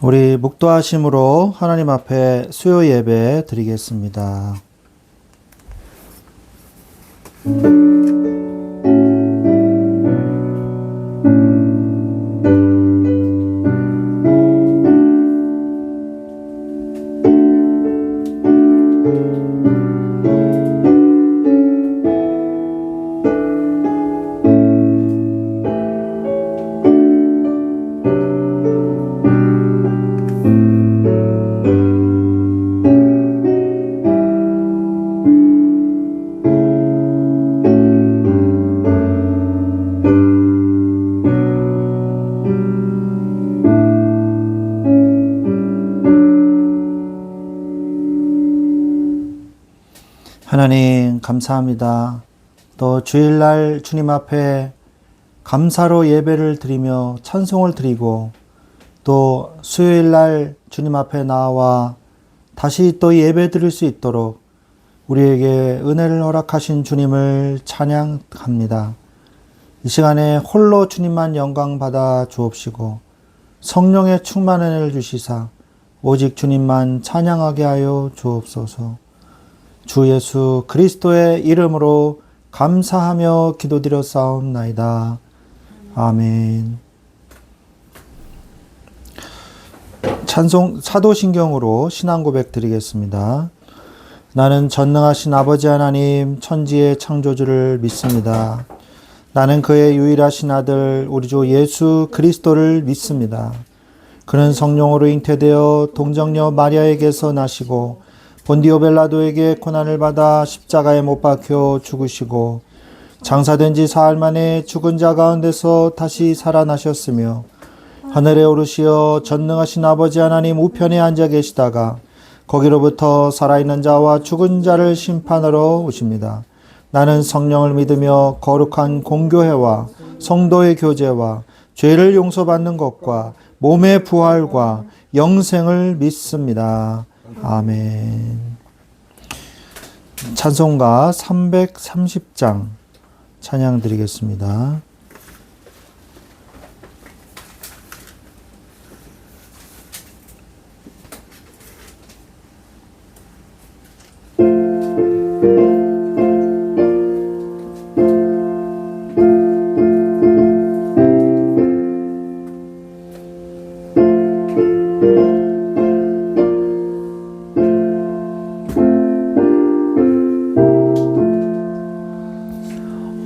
우리 묵도하심으로 하나님 앞에 수요 예배 드리겠습니다. 하나님 감사합니다. 또 주일날 주님 앞에 감사로 예배를 드리며 찬송을 드리고 또 수요일날 주님 앞에 나와 다시 또 예배 드릴 수 있도록 우리에게 은혜를 허락하신 주님을 찬양합니다. 이 시간에 홀로 주님만 영광 받아 주옵시고 성령의 충만한 은혜를 주시사 오직 주님만 찬양하게 하여 주옵소서. 주 예수 그리스도의 이름으로 감사하며 기도드렸사옵나이다. 아멘. 찬송 사도신경으로 신앙 고백 드리겠습니다. 나는 전능하신 아버지 하나님 천지의 창조주를 믿습니다. 나는 그의 유일하신 아들 우리 주 예수 그리스도를 믿습니다. 그는 성령으로 잉태되어 동정녀 마리아에게서 나시고 본디오 벨라도에게 고난을 받아 십자가에 못 박혀 죽으시고 장사된 지 사흘 만에 죽은 자 가운데서 다시 살아나셨으며 하늘에 오르시어 전능하신 아버지 하나님 우편에 앉아 계시다가 거기로부터 살아있는 자와 죽은 자를 심판하러 오십니다. 나는 성령을 믿으며 거룩한 공교회와 성도의 교제와 죄를 용서받는 것과 몸의 부활과 영생을 믿습니다. 아멘. 찬송가 330장 찬양 드리겠습니다.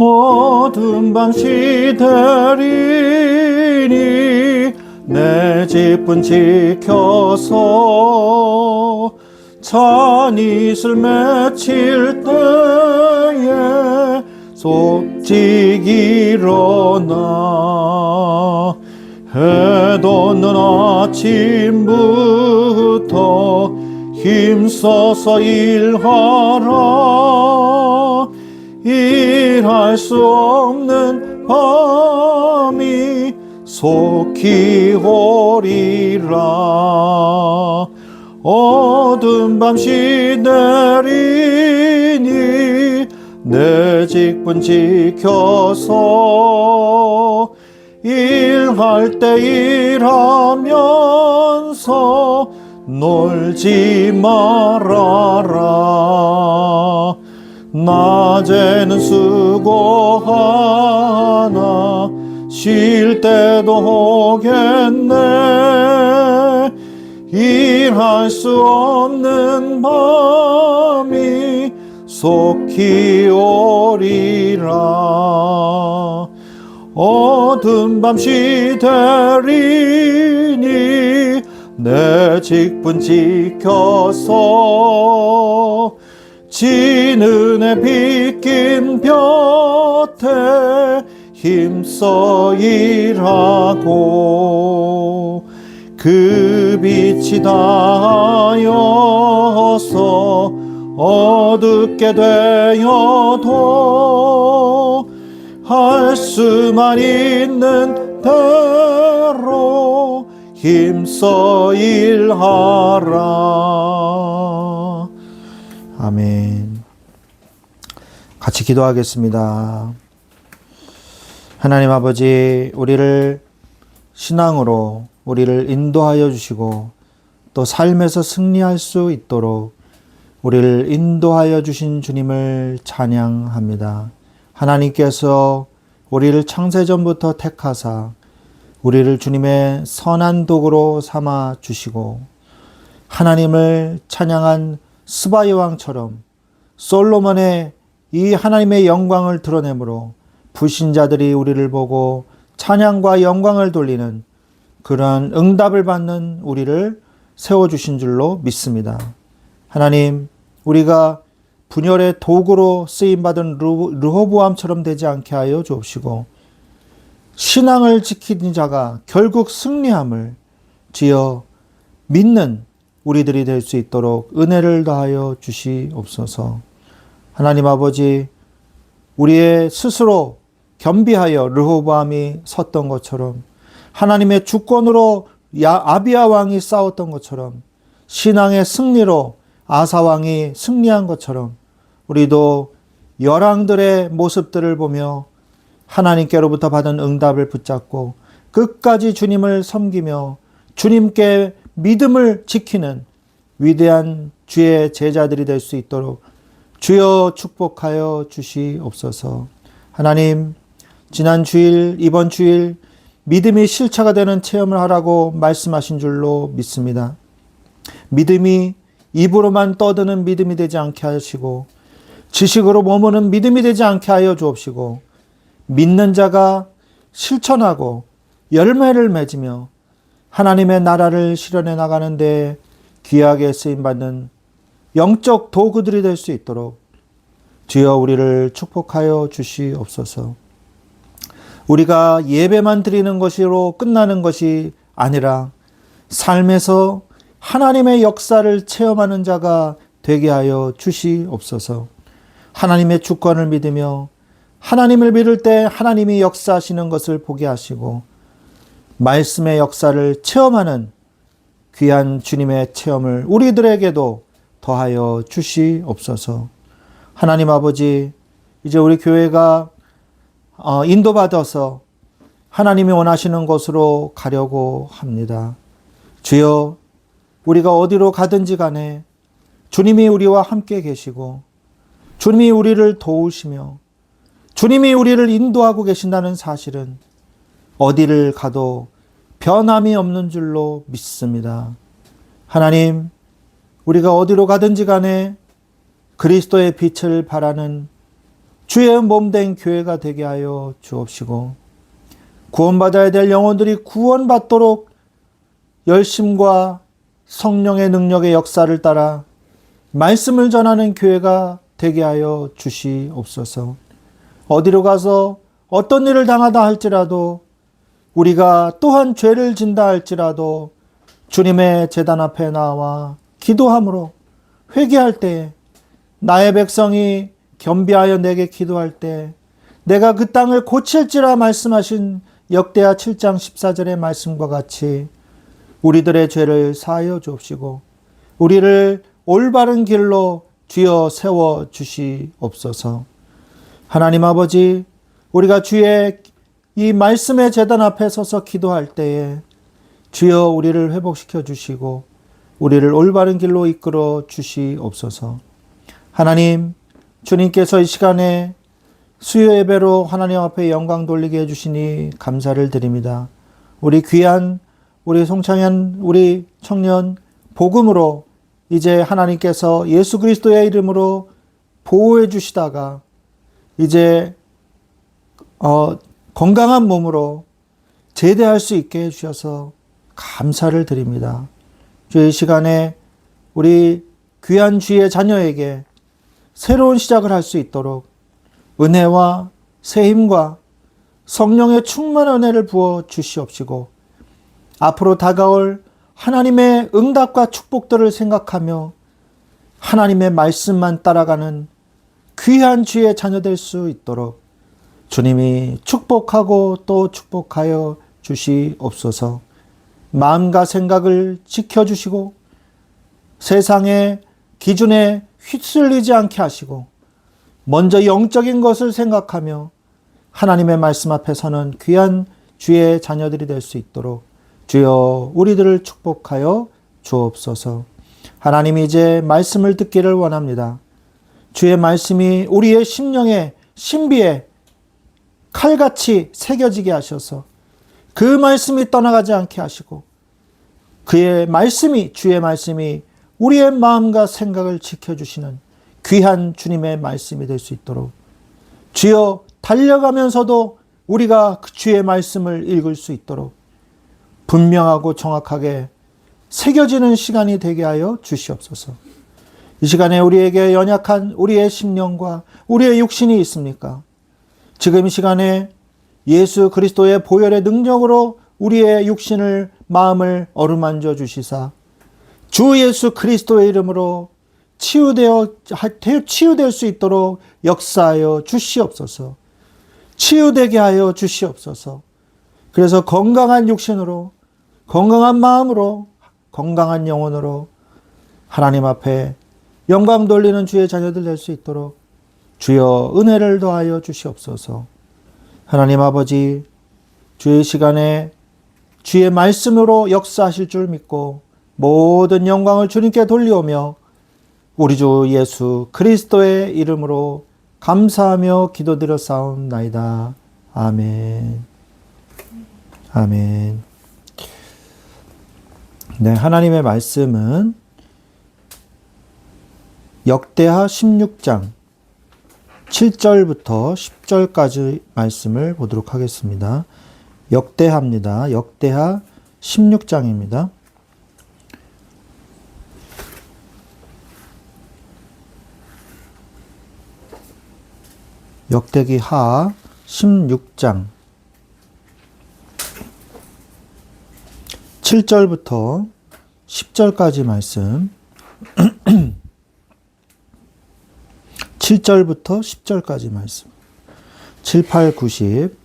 어두운 밤 시들이니 내 집은 지켜서 찬이슬 맺힐 때에 속직 일어나 해 돋는 아침부터 힘써서 일하라. 일할 수 없는 밤이 속히 오리라. 어두운 밤 시내리니 내 직분 지켜서 일할 때 일하면서 놀지 말아라. 낮에는 수고하나 쉴 때도 오겠네. 일할 수 없는 밤이 속히 오리라. 어두운 밤 시되리니 내 직분 지켜서 진은혜 빗긴 볕에 힘써 일하고 그 빛이 닿아여서 어둡게 되어도 할 수만 있는 대로 힘써 일하라. 아멘. 같이 기도하겠습니다. 하나님 아버지, 우리를 신앙으로 우리를 인도하여 주시고 또 삶에서 승리할 수 있도록 우리를 인도하여 주신 주님을 찬양합니다. 하나님께서 우리를 창세전부터 택하사 우리를 주님의 선한 도구로 삼아 주시고 하나님을 찬양한 스바이 왕처럼 솔로몬의 이 하나님의 영광을 드러내므로 불신자들이 우리를 보고 찬양과 영광을 돌리는 그러한 응답을 받는 우리를 세워주신 줄로 믿습니다. 하나님, 우리가 분열의 도구로 쓰임받은 르호보암처럼 되지 않게 하여 주옵시고 신앙을 지키는 자가 결국 승리함을 주여 믿는 우리들이 될 수 있도록 은혜를 더하여 주시옵소서. 하나님 아버지, 우리의 스스로 겸비하여 르호보암이 섰던 것처럼 하나님의 주권으로 아비야 왕이 싸웠던 것처럼 신앙의 승리로 아사 왕이 승리한 것처럼 우리도 열왕들의 모습들을 보며 하나님께로부터 받은 응답을 붙잡고 끝까지 주님을 섬기며 주님께 믿음을 지키는 위대한 주의 제자들이 될 수 있도록 주여 축복하여 주시옵소서. 하나님, 지난 주일, 이번 주일 믿음이 실체가 되는 체험을 하라고 말씀하신 줄로 믿습니다. 믿음이 입으로만 떠드는 믿음이 되지 않게 하시고 지식으로 머무는 믿음이 되지 않게 하여 주옵시고 믿는 자가 실천하고 열매를 맺으며 하나님의 나라를 실현해 나가는데 귀하게 쓰임받는 영적 도구들이 될 수 있도록 주여 우리를 축복하여 주시옵소서. 우리가 예배만 드리는 것으로 끝나는 것이 아니라 삶에서 하나님의 역사를 체험하는 자가 되게 하여 주시옵소서. 하나님의 주권을 믿으며 하나님을 믿을 때 하나님이 역사하시는 것을 보게 하시고 말씀의 역사를 체험하는 귀한 주님의 체험을 우리들에게도 더하여 주시옵소서. 하나님 아버지, 이제 우리 교회가 인도받아서 하나님이 원하시는 곳으로 가려고 합니다. 주여, 우리가 어디로 가든지 간에 주님이 우리와 함께 계시고 주님이 우리를 도우시며 주님이 우리를 인도하고 계신다는 사실은 어디를 가도 변함이 없는 줄로 믿습니다. 하나님, 우리가 어디로 가든지 간에 그리스도의 빛을 바라는 주의 몸된 교회가 되게 하여 주옵시고 구원받아야 될 영혼들이 구원받도록 열심과 성령의 능력의 역사를 따라 말씀을 전하는 교회가 되게 하여 주시옵소서. 어디로 가서 어떤 일을 당하다 할지라도 우리가 또한 죄를 진다 할지라도 주님의 제단 앞에 나와 기도함으로 회개할 때에 나의 백성이 겸비하여 내게 기도할 때 내가 그 땅을 고칠지라 말씀하신 역대하 7장 14절의 말씀과 같이 우리들의 죄를 사하여 주옵시고 우리를 올바른 길로 주여 세워 주시옵소서. 하나님 아버지, 우리가 주의 이 말씀의 제단 앞에 서서 기도할 때에 주여 우리를 회복시켜 주시고 우리를 올바른 길로 이끌어 주시옵소서. 하나님, 주님께서 이 시간에 수요 예배로 하나님 앞에 영광 돌리게 해주시니 감사를 드립니다. 우리 귀한 우리 송창현 우리 청년 복음으로 이제 하나님께서 예수 그리스도의 이름으로 보호해 주시다가 이제 건강한 몸으로 제대할 수 있게 해주셔서 감사를 드립니다. 주의 시간에 우리 귀한 주의 자녀에게 새로운 시작을 할 수 있도록 은혜와 새힘과 성령의 충만한 은혜를 부어 주시옵시고 앞으로 다가올 하나님의 응답과 축복들을 생각하며 하나님의 말씀만 따라가는 귀한 주의 자녀 될 수 있도록 주님이 축복하고 또 축복하여 주시옵소서. 마음과 생각을 지켜주시고 세상의 기준에 휩쓸리지 않게 하시고 먼저 영적인 것을 생각하며 하나님의 말씀 앞에 서는 귀한 주의 자녀들이 될 수 있도록 주여 우리들을 축복하여 주옵소서. 하나님이 이제 말씀을 듣기를 원합니다. 주의 말씀이 우리의 심령에 신비에 칼같이 새겨지게 하셔서 그 말씀이 떠나가지 않게 하시고 그의 말씀이, 주의 말씀이 우리의 마음과 생각을 지켜주시는 귀한 주님의 말씀이 될 수 있도록 주여 달려가면서도 우리가 그 주의 말씀을 읽을 수 있도록 분명하고 정확하게 새겨지는 시간이 되게 하여 주시옵소서. 이 시간에 우리에게 연약한 우리의 심령과 우리의 육신이 있습니까? 지금 이 시간에 예수 그리스도의 보혈의 능력으로 우리의 육신을, 마음을 어루만져 주시사 주 예수 그리스도의 이름으로 치유될 수 있도록 역사하여 주시옵소서. 치유되게 하여 주시옵소서. 그래서 건강한 육신으로, 건강한 마음으로, 건강한 영혼으로 하나님 앞에 영광 돌리는 주의 자녀들 될 수 있도록 주여 은혜를 더하여 주시옵소서. 하나님 아버지, 주의 시간에 주의 말씀으로 역사하실 줄 믿고 모든 영광을 주님께 돌리오며 우리 주 예수 그리스도의 이름으로 감사하며 기도드렸사옵나이다. 아멘. 아멘. 네, 하나님의 말씀은 역대하 16장 7절부터 10절까지 말씀을 보도록 하겠습니다. 역대하입니다. 역대하 16장입니다. 역대기하 16장 7절부터 10절까지 말씀 7절부터 10절까지 말씀 7, 8, 90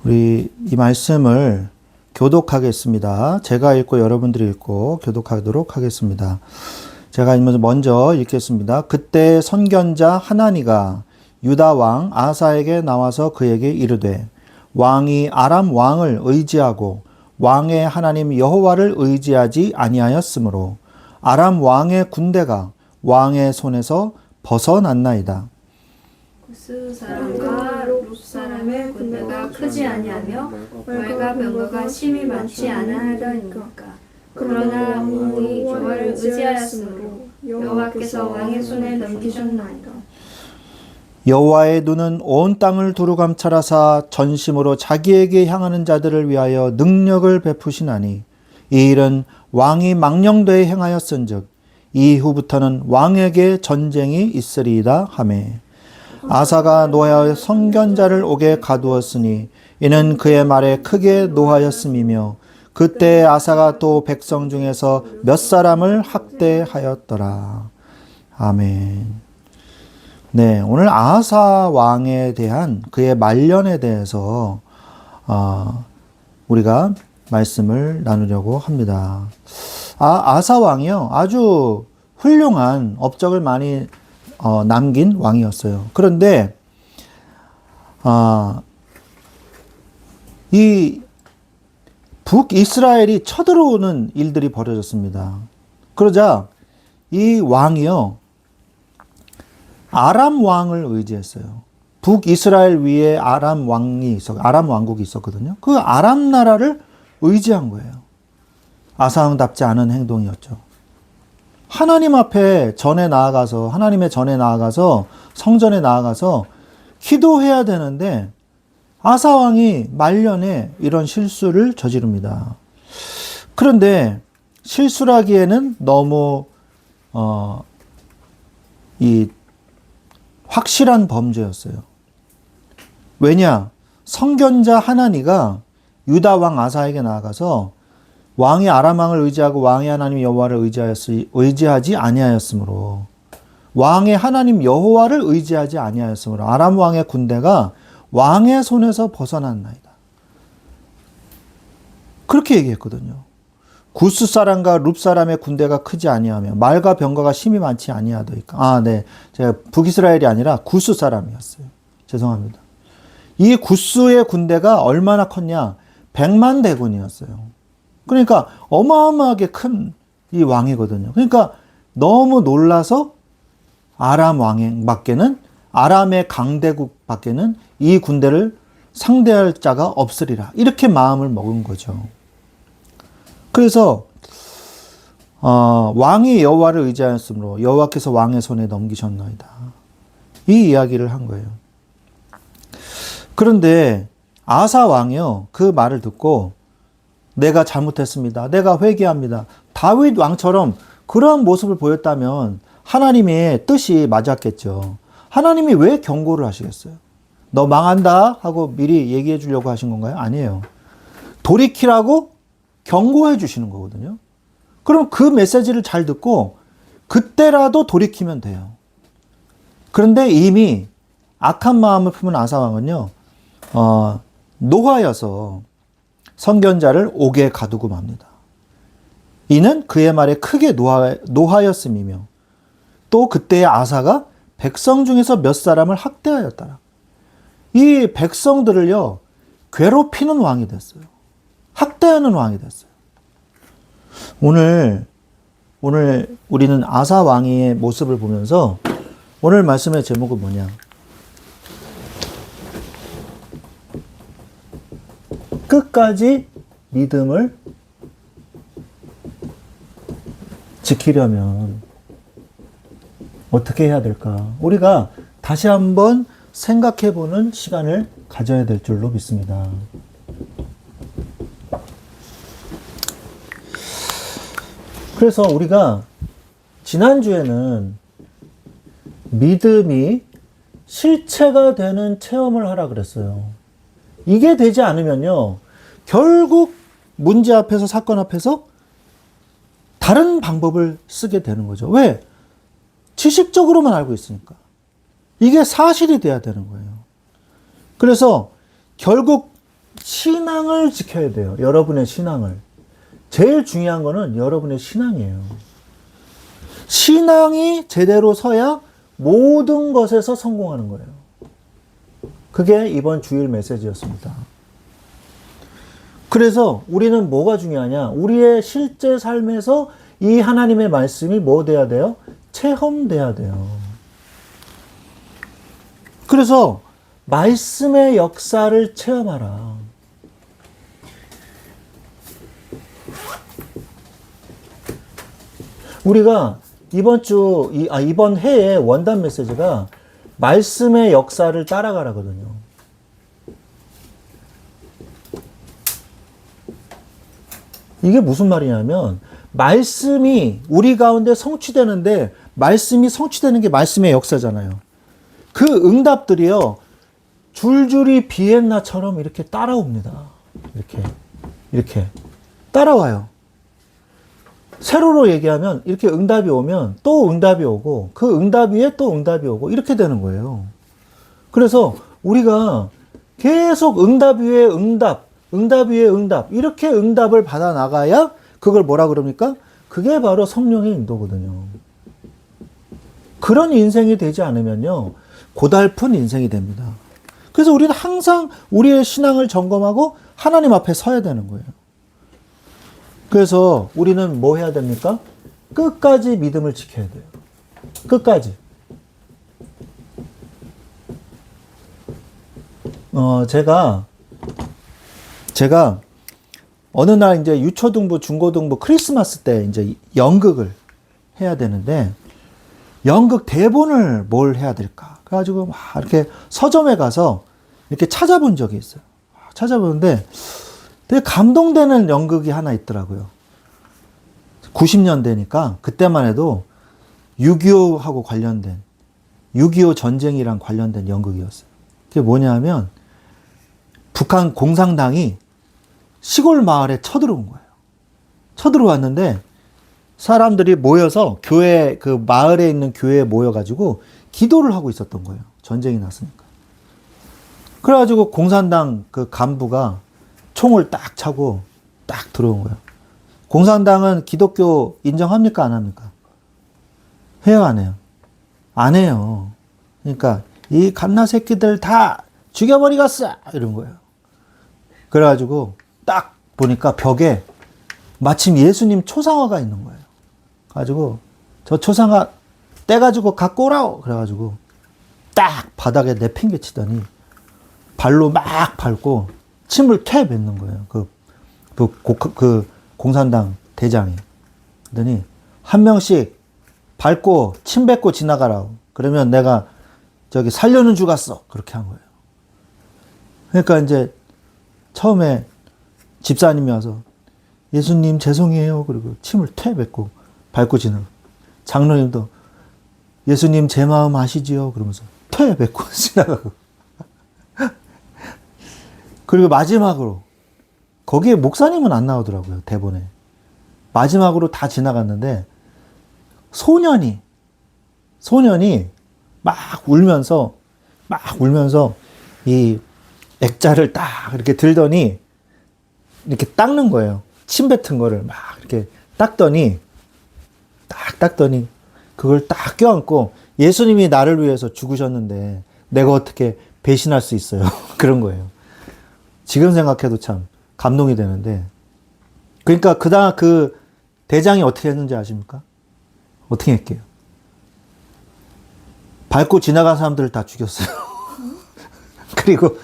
우리 이 말씀을 교독하겠습니다. 제가 읽고 여러분들이 읽고 교독하도록 하겠습니다. 제가 먼저 읽겠습니다. 그때 선견자 하나니가 유다 왕 아사에게 나와서 그에게 이르되 왕이 아람 왕을 의지하고 왕의 하나님 여호와를 의지하지 아니하였으므로 아람 왕의 군대가 왕의 손에서 벗어났나이다. 구스 사람과 룹 사람의 군대가 크지 아니하며 말과 병거가 심히 많지 않아하더니까. 그러나 왕이 여호와를 의지하였으므로 여호와께서 왕의 손에 넘기셨나이다. 여호와의 눈은 온 땅을 두루감찰하사 전심으로 자기에게 향하는 자들을 위하여 능력을 베푸시나니 이 일은 왕이 망령되이 행하였은즉 이후부터는 왕에게 전쟁이 있으리이다 하매 아사가 노하여 선견자를 옥에 가두었으니 이는 그의 말에 크게 노하였음이며 그때 아사가 또 백성 중에서 몇 사람을 학대하였더라. 아멘. 네, 오늘 아사 왕에 대한 그의 말년에 대해서 우리가 말씀을 나누려고 합니다. 아사 왕이요, 아주 훌륭한 업적을 많이 남긴 왕이었어요. 그런데 이 북이스라엘이 쳐들어오는 일들이 벌어졌습니다. 그러자 이 왕이요, 아람 왕을 의지했어요. 북이스라엘 위에 아람 왕국이 있었거든요. 그 아람 나라를 의지한 거예요. 아사왕답지 않은 행동이었죠. 하나님 앞에 하나님의 전에 나아가서 성전에 나아가서 기도해야 되는데 아사왕이 말년에 이런 실수를 저지릅니다. 그런데 실수라기에는 너무 확실한 범죄였어요. 왜냐? 선견자 하나니가 유다 왕 아사에게 나아가서 왕이 아람 왕을 의지하고 왕의 하나님 여호와를 의지하지 아니하였으므로 왕의 하나님 여호와를 의지하지 아니하였으므로 아람 왕의 군대가 왕의 손에서 벗어났나이다. 그렇게 얘기했거든요. 구스 사람과 룹 사람의 군대가 크지 아니하며 말과 병거가 심히 많지 아니하더이까. 네. 제가 북이스라엘이 아니라 구스 사람이었어요. 죄송합니다. 이 구스의 군대가 얼마나 컸냐? 100만 대군이었어요. 그러니까 어마어마하게 큰 이 왕이거든요. 그러니까 너무 놀라서 아람 왕밖에는, 아람의 강대국 밖에는 이 군대를 상대할 자가 없으리라. 이렇게 마음을 먹은 거죠. 그래서 왕이 여호와를 의지하였으므로 여호와께서 왕의 손에 넘기셨나이다. 이 이야기를 한 거예요. 그런데 아사 왕이요, 그 말을 듣고 내가 잘못했습니다. 내가 회개합니다. 다윗 왕처럼 그러한 모습을 보였다면 하나님의 뜻이 맞았겠죠. 하나님이 왜 경고를 하시겠어요? 너 망한다 하고 미리 얘기해 주려고 하신 건가요? 아니에요. 돌이키라고 경고해 주시는 거거든요. 그럼 그 메시지를 잘 듣고 그때라도 돌이키면 돼요. 그런데 이미 악한 마음을 품은 아사 왕은요, 노하여서 선견자를 옥에 가두고 맙니다. 이는 그의 말에 크게 노하였음이며 또 그때의 아사가 백성 중에서 몇 사람을 학대하였더라. 이 백성들을요, 괴롭히는 왕이 됐어요. 학대하는 왕이 됐어요. 오늘 우리는 아사 왕의 모습을 보면서 오늘 말씀의 제목은 뭐냐? 끝까지 믿음을 지키려면 어떻게 해야 될까? 우리가 다시 한번 생각해 보는 시간을 가져야 될 줄로 믿습니다. 그래서 우리가 지난주에는 믿음이 실체가 되는 체험을 하라 그랬어요. 이게 되지 않으면요, 결국 문제 앞에서, 사건 앞에서 다른 방법을 쓰게 되는 거죠. 왜? 지식적으로만 알고 있으니까. 이게 사실이 돼야 되는 거예요. 그래서 결국 신앙을 지켜야 돼요. 여러분의 신앙을. 제일 중요한 거는 여러분의 신앙이에요. 신앙이 제대로 서야 모든 것에서 성공하는 거예요. 그게 이번 주일 메시지였습니다. 그래서 우리는 뭐가 중요하냐? 우리의 실제 삶에서 이 하나님의 말씀이 뭐 돼야 돼요? 체험돼야 돼요. 그래서 말씀의 역사를 체험하라. 우리가 이번 해의 원단 메시지가 말씀의 역사를 따라가라거든요. 이게 무슨 말이냐면, 말씀이 우리 가운데 성취되는데, 말씀이 성취되는 게 말씀의 역사잖아요. 그 응답들이요, 줄줄이 비엔나처럼 이렇게 따라옵니다. 이렇게 따라와요. 세로로 얘기하면 이렇게 응답이 오면 또 응답이 오고, 그 응답 위에 또 응답이 오고, 이렇게 되는 거예요. 그래서 우리가 계속 응답 위에 응답, 응답 위에 응답, 이렇게 응답을 받아 나가야 그걸 뭐라 그럽니까? 그게 바로 성령의 인도거든요. 그런 인생이 되지 않으면요, 고달픈 인생이 됩니다. 그래서 우리는 항상 우리의 신앙을 점검하고 하나님 앞에 서야 되는 거예요. 그래서 우리는 뭐 해야 됩니까? 끝까지 믿음을 지켜야 돼요. 끝까지. 제가 어느 날 이제 유초등부, 중고등부 크리스마스 때 이제 연극을 해야 되는데, 연극 대본을 뭘 해야 될까? 그래가지고 막 이렇게 서점에 가서 이렇게 찾아본 적이 있어요. 찾아보는데 되게 감동되는 연극이 하나 있더라고요. 90년대니까 그때만 해도 6.25하고 관련된, 6.25 전쟁이랑 관련된 연극이었어요. 그게 뭐냐면 북한 공산당이 시골 마을에 쳐들어온 거예요. 쳐들어왔는데 사람들이 모여서 교회, 그 마을에 있는 교회에 모여가지고 기도를 하고 있었던 거예요. 전쟁이 났으니까. 그래가지고 공산당 그 간부가 총을 딱 차고 딱 들어온 거예요. 공산당은 기독교 인정합니까? 안 합니까? 해요, 안 해요? 안 해요. 그러니까 이 갓나 새끼들 다 죽여버리겠어! 이런 거예요. 그래가지고 딱 보니까 벽에 마침 예수님 초상화가 있는 거예요. 가지고 저 초상화 떼가지고 갖고 오라고 그래가지고 딱 바닥에 내팽개치더니 발로 막 밟고 침을 퇴 뱉는 거예요. 그 공산당 대장이. 그러더니 한 명씩 밟고 침 뱉고 지나가라고. 그러면 내가 저기 살려는 죽었어. 그렇게 한 거예요. 그러니까 이제 처음에 집사님이 와서 예수님 죄송해요. 그리고 침을 퇴 뱉고 밟고 지나가. 장로님도 예수님 제 마음 아시지요? 그러면서 퇴 뱉고 지나가고. 그리고 마지막으로 거기에 목사님은 안 나오더라고요. 대본에. 마지막으로 다 지나갔는데 소년이 막 울면서 이 액자를 딱 이렇게 들더니 이렇게 닦는 거예요. 침 뱉은 거를 막 이렇게 닦더니 그걸 딱 껴안고 예수님이 나를 위해서 죽으셨는데 내가 어떻게 배신할 수 있어요. 그런 거예요. 지금 생각해도 참 감동이 되는데, 그러니까 그 대장이 어떻게 했는지 아십니까? 어떻게 할게요? 밟고 지나간 사람들을 다 죽였어요. 그리고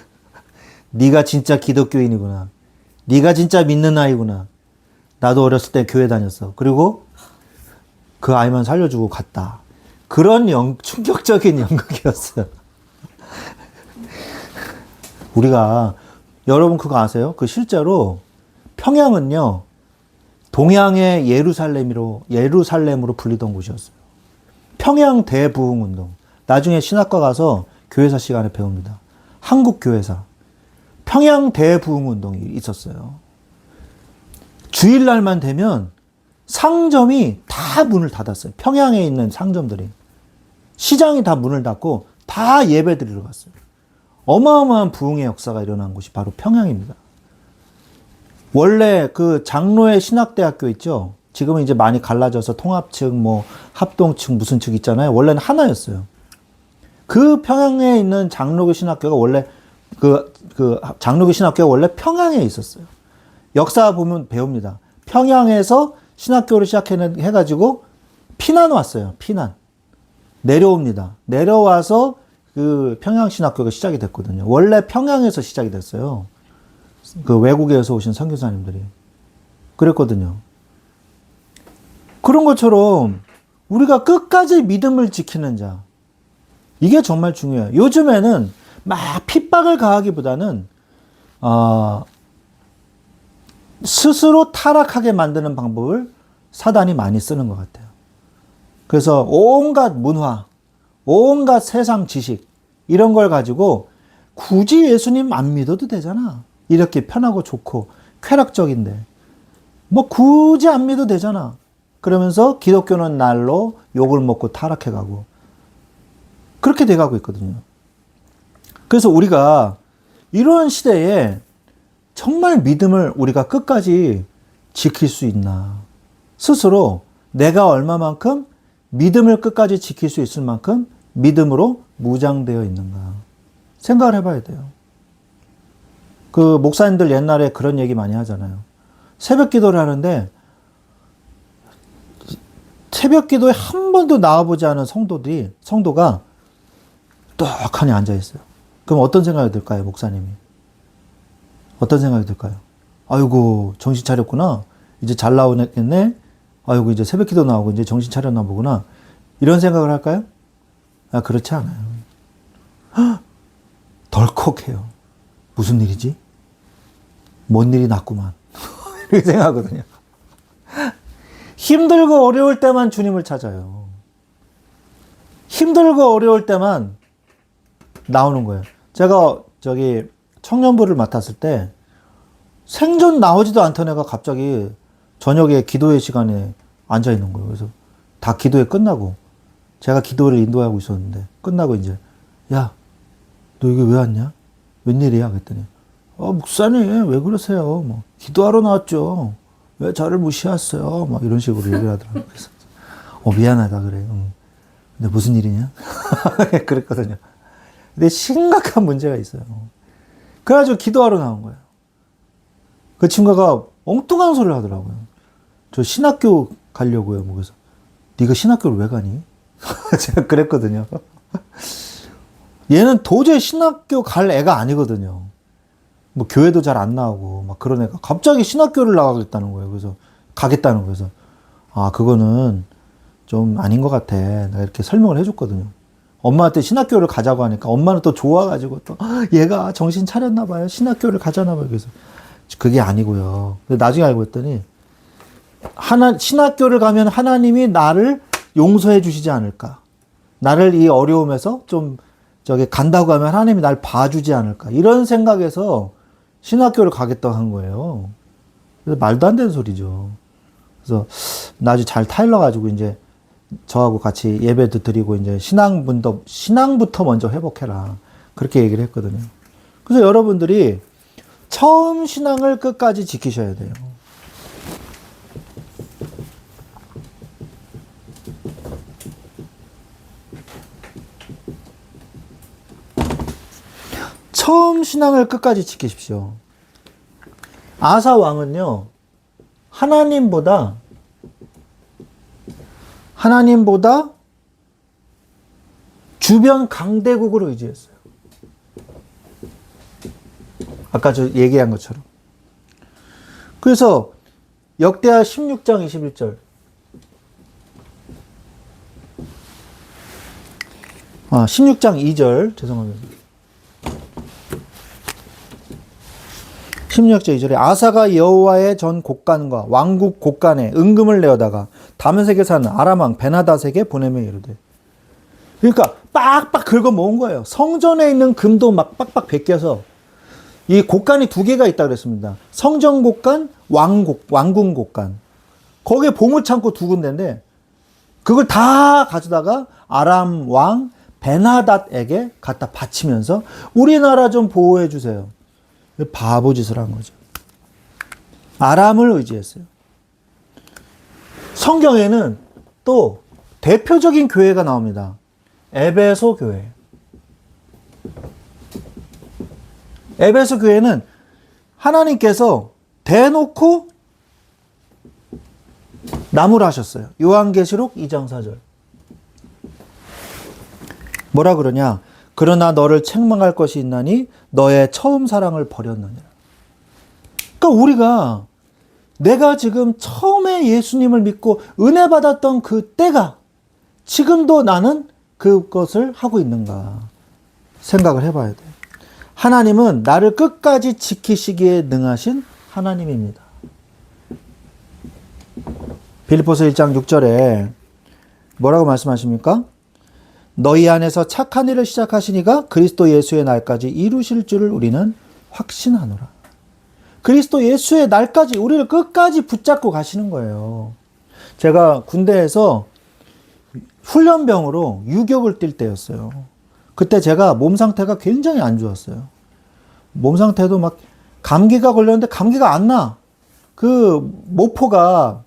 네가 진짜 기독교인이구나. 네가 진짜 믿는 아이구나. 나도 어렸을 때 교회 다녔어. 그리고 그 아이만 살려주고 갔다. 그런 충격적인 연극이었어요. 우리가, 여러분 그거 아세요? 그 실제로 평양은요, 동양의 예루살렘으로 불리던 곳이었어요. 평양 대부흥운동. 나중에 신학과 가서 교회사 시간에 배웁니다. 한국 교회사. 평양 대부흥운동이 있었어요. 주일날만 되면 상점이 다 문을 닫았어요. 평양에 있는 상점들이. 시장이 다 문을 닫고 다 예배 드리러 갔어요. 어마어마한 부흥의 역사가 일어난 곳이 바로 평양입니다. 원래 그 장로의 신학대학교 있죠? 지금은 이제 많이 갈라져서 통합측, 뭐 합동측, 무슨 측 있잖아요. 원래는 하나였어요. 그 평양에 있는 장로교 신학교가 원래 장로교 신학교가 원래 평양에 있었어요. 역사 보면 배웁니다. 평양에서 신학교를 시작해가지고 피난 왔어요. 피난. 내려옵니다. 내려와서 그 평양 신학교가 시작이 됐거든요. 원래 평양에서 시작이 됐어요. 그 외국에서 오신 선교사님들이. 그랬거든요. 그런 것처럼 우리가 끝까지 믿음을 지키는 자. 이게 정말 중요해요. 요즘에는 막 핍박을 가하기보다는, 스스로 타락하게 만드는 방법을 사단이 많이 쓰는 것 같아요. 그래서 온갖 문화, 온갖 세상 지식, 이런 걸 가지고 굳이 예수님 안 믿어도 되잖아. 이렇게 편하고 좋고 쾌락적인데. 뭐 굳이 안 믿어도 되잖아. 그러면서 기독교는 날로 욕을 먹고 타락해가고. 그렇게 돼가고 있거든요. 그래서 우리가 이런 시대에 정말 믿음을 우리가 끝까지 지킬 수 있나. 스스로 내가 얼마만큼 믿음을 끝까지 지킬 수 있을 만큼 믿음으로 무장되어 있는가. 생각을 해봐야 돼요. 그 목사님들 옛날에 그런 얘기 많이 하잖아요. 새벽 기도를 하는데 새벽 기도에 한 번도 나와보지 않은 성도가 떡하니 앉아있어요. 그럼 어떤 생각이 들까요, 목사님이? 어떤 생각이 들까요? 아이고, 정신 차렸구나. 이제 잘 나오겠네. 아이고, 이제 새벽 기도 나오고 이제 정신 차렸나 보구나. 이런 생각을 할까요? 아, 그렇지 않아요. 헉, 덜컥해요. 무슨 일이지? 뭔 일이 났구만. 이렇게 생각하거든요. 힘들고 어려울 때만 주님을 찾아요. 힘들고 어려울 때만 나오는 거예요. 제가 저기 청년부를 맡았을 때 생전 나오지도 않던 애가 갑자기 저녁에 기도회 시간에 앉아 있는 거예요. 그래서 다 기도회 끝나고 제가 기도를 인도하고 있었는데 끝나고 이제 야, 너 여기 왜 왔냐? 웬일이야? 그랬더니 목사님 왜 그러세요? 뭐 기도하러 나왔죠. 왜 저를 무시했어요? 막 이런 식으로 얘기를 하더라고요. 그래서 미안하다 그래. 근데 무슨 일이냐? 그랬거든요. 근데 심각한 문제가 있어요. 그래가지고 기도하러 나온 거예요. 그 친구가 엉뚱한 소리를 하더라고요. 저 신학교 가려고요. 뭐 그래서 네가 신학교를 왜 가니? 제가 그랬거든요. 얘는 도저히 신학교 갈 애가 아니거든요. 뭐 교회도 잘 안 나오고 막 그런 애가 갑자기 신학교를 나가겠다는 거예요. 그래서 가겠다는 거예요. 그래서 아 그거는 좀 아닌 것 같아. 내가 이렇게 설명을 해줬거든요. 엄마한테 신학교를 가자고 하니까 엄마는 또 좋아가지고 또 얘가 정신 차렸나 봐요. 신학교를 가자나 봐요. 그래서 그게 아니고요. 근데 나중에 알고 봤더니 신학교를 가면 하나님이 나를 용서해 주시지 않을까. 나를 이 어려움에서 좀 간다고 하면 하나님이 날 봐주지 않을까. 이런 생각에서 신학교를 가겠다고 한 거예요. 그래서 말도 안 되는 소리죠. 그래서 나중에 잘 타일러가지고 이제 저하고 같이 예배도 드리고 이제 신앙부터 먼저 회복해라. 그렇게 얘기를 했거든요. 그래서 여러분들이 처음 신앙을 끝까지 지키셔야 돼요. 처음 신앙을 끝까지 지키십시오. 아사 왕은요, 하나님보다 주변 강대국을 의지했어요. 아까 저 얘기한 것처럼. 그래서 역대하 16장 21절. 16장 2절, 죄송합니다. 16장 2절에 아사가 여호와의 전 곡간과 왕국 곡간에 은금을 내어다가 다메섹에 사는 아람왕 베나닷에게 보내며 이르되. 그러니까 빡빡 긁어 모은 거예요. 성전에 있는 금도 막 빡빡 베껴서 이 곡간이 두 개가 있다 그랬습니다. 성전 곡간, 왕궁 곡간. 거기에 보물창고 두 군데인데 그걸 다 가져다가 아람 왕 베나닷에게 갖다 바치면서 우리나라 좀 보호해 주세요. 바보 짓을 한 거죠. 아람을 의지했어요. 성경에는 또 대표적인 교회가 나옵니다. 에베소 교회. 에베소 교회는 하나님께서 대놓고 나무라 하셨어요. 요한계시록 2장 4절. 뭐라 그러냐? 그러나 너를 책망할 것이 있나니 너의 처음 사랑을 버렸느니라. 그러니까 우리가 내가 지금 처음에 예수님을 믿고 은혜 받았던 그 때가 지금도 나는 그것을 하고 있는가 생각을 해봐야 돼요. 하나님은 나를 끝까지 지키시기에 능하신 하나님입니다. 빌립보서 1장 6절에 뭐라고 말씀하십니까? 너희 안에서 착한 일을 시작하시니가 그리스도 예수의 날까지 이루실 줄을 우리는 확신하노라. 그리스도 예수의 날까지 우리를 끝까지 붙잡고 가시는 거예요. 제가 군대에서 훈련병으로 유격을 뛸 때였어요. 그때 제가 몸 상태가 굉장히 안 좋았어요. 몸 상태도 막 감기가 걸렸는데 감기가 안 나. 그 모포가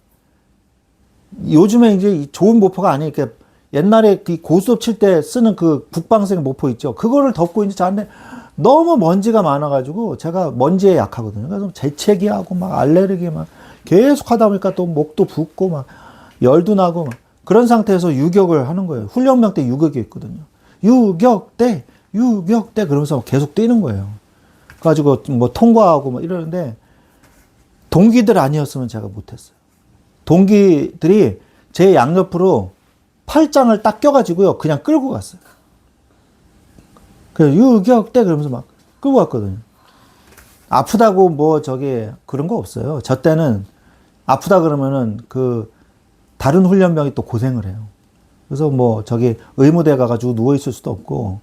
요즘에 이제 좋은 모포가 아니니까 옛날에 그 고수업 칠 때 쓰는 그 북방생 모포 있죠. 그거를 덮고 이제 자는데 너무 먼지가 많아가지고 제가 먼지에 약하거든요. 그래서 재채기 하고 막 알레르기 막 계속 하다 보니까 또 목도 붓고 막 열도 나고 막 그런 상태에서 유격을 하는 거예요. 훈련병 때 유격이 있거든요. 유격대 그러면서 계속 뛰는 거예요. 그래가지고 뭐 통과하고 막 이러는데 동기들 아니었으면 제가 못했어요. 동기들이 제 양옆으로 팔짱을 딱 껴가지고요. 그냥 끌고 갔어요. 그 유격대 그러면서 막 끌고 갔거든요. 아프다고 뭐 그런 거 없어요. 저 때는 아프다 그러면은 그 다른 훈련병이 또 고생을 해요. 그래서 뭐 의무대 가가지고 누워있을 수도 없고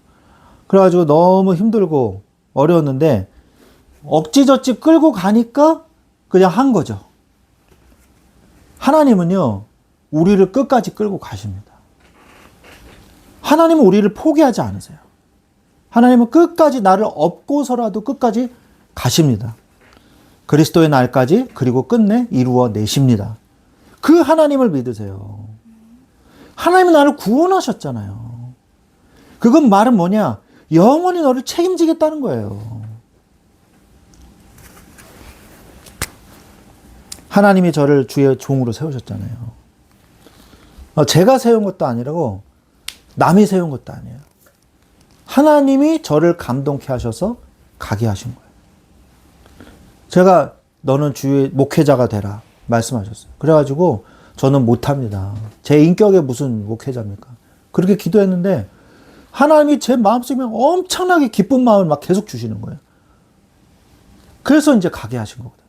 그래가지고 너무 힘들고 어려웠는데 억지저지 끌고 가니까 그냥 한 거죠. 하나님은요, 우리를 끝까지 끌고 가십니다. 하나님은 우리를 포기하지 않으세요. 하나님은 끝까지 나를 업고서라도 끝까지 가십니다. 그리스도의 날까지 그리고 끝내 이루어 내십니다. 그 하나님을 믿으세요. 하나님은 나를 구원하셨잖아요. 그건 말은 뭐냐? 영원히 너를 책임지겠다는 거예요. 하나님이 저를 주의 종으로 세우셨잖아요. 제가 세운 것도 아니라고 남이 세운 것도 아니에요. 하나님이 저를 감동케 하셔서 가게 하신 거예요. 제가 너는 주의 목회자가 되라 말씀하셨어요. 그래가지고 저는 못합니다. 제 인격에 무슨 목회자입니까? 그렇게 기도했는데 하나님이 제 마음속에 엄청나게 기쁜 마음을 막 계속 주시는 거예요. 그래서 이제 가게 하신 거거든요.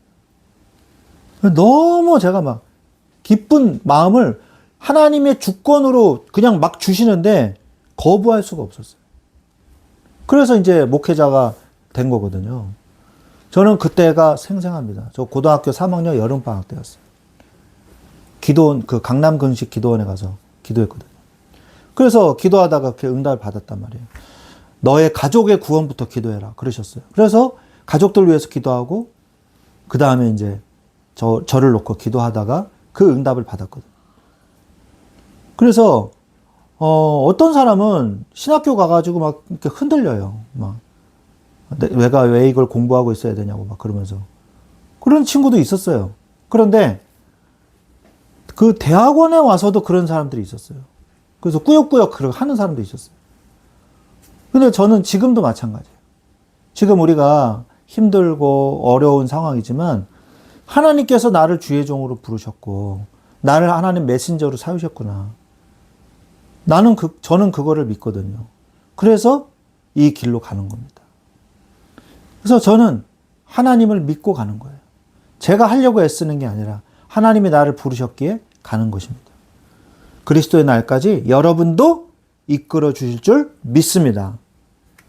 너무 제가 막 기쁜 마음을 하나님의 주권으로 그냥 막 주시는데 거부할 수가 없었어요. 그래서 이제 목회자가 된 거거든요. 저는 그때가 생생합니다. 저 고등학교 3학년 여름방학 때였어요. 기도원, 그 강남 근식 기도원에 가서 기도했거든요. 그래서 기도하다가 그렇게 응답을 받았단 말이에요. 너의 가족의 구원부터 기도해라. 그러셨어요. 그래서 가족들 위해서 기도하고, 그 다음에 이제 저를 놓고 기도하다가 그 응답을 받았거든요. 그래서, 어떤 사람은 신학교 가가지고 막 이렇게 흔들려요. 막. 내가 왜 이걸 공부하고 있어야 되냐고 막 그러면서. 그런 친구도 있었어요. 그런데 그 대학원에 와서도 그런 사람들이 있었어요. 그래서 꾸역꾸역 하는 사람도 있었어요. 근데 저는 지금도 마찬가지예요. 지금 우리가 힘들고 어려운 상황이지만 하나님께서 나를 주의 종으로 부르셨고 나를 하나님 메신저로 사유셨구나. 저는 그거를 믿거든요. 그래서 이 길로 가는 겁니다. 그래서 저는 하나님을 믿고 가는 거예요. 제가 하려고 애쓰는 게 아니라 하나님이 나를 부르셨기에 가는 것입니다. 그리스도의 날까지 여러분도 이끌어 주실 줄 믿습니다.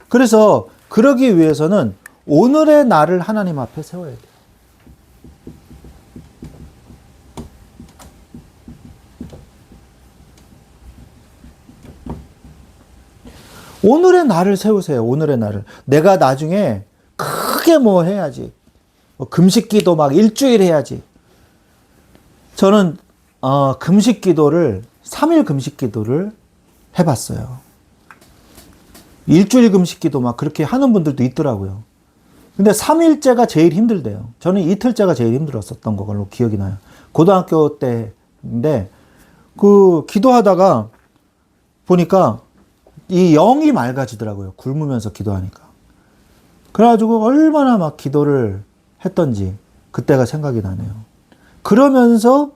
그래서 그러기 위해서는 오늘의 나를 하나님 앞에 세워야 돼요. 오늘의 나를 세우세요. 오늘의 나를. 내가 나중에 크게 뭐 해야지. 금식기도 막 일주일 해야지. 저는 금식기도를 3일 금식기도를 해봤어요. 일주일 금식기도 막 그렇게 하는 분들도 있더라고요. 근데 3일째가 제일 힘들대요. 저는 이틀째가 제일 힘들었었던 걸로 기억이 나요. 고등학교 때인데 그 기도하다가 보니까 이 영이 맑아지더라고요. 굶으면서 기도하니까. 그래가지고 얼마나 막 기도를 했던지 그때가 생각이 나네요. 그러면서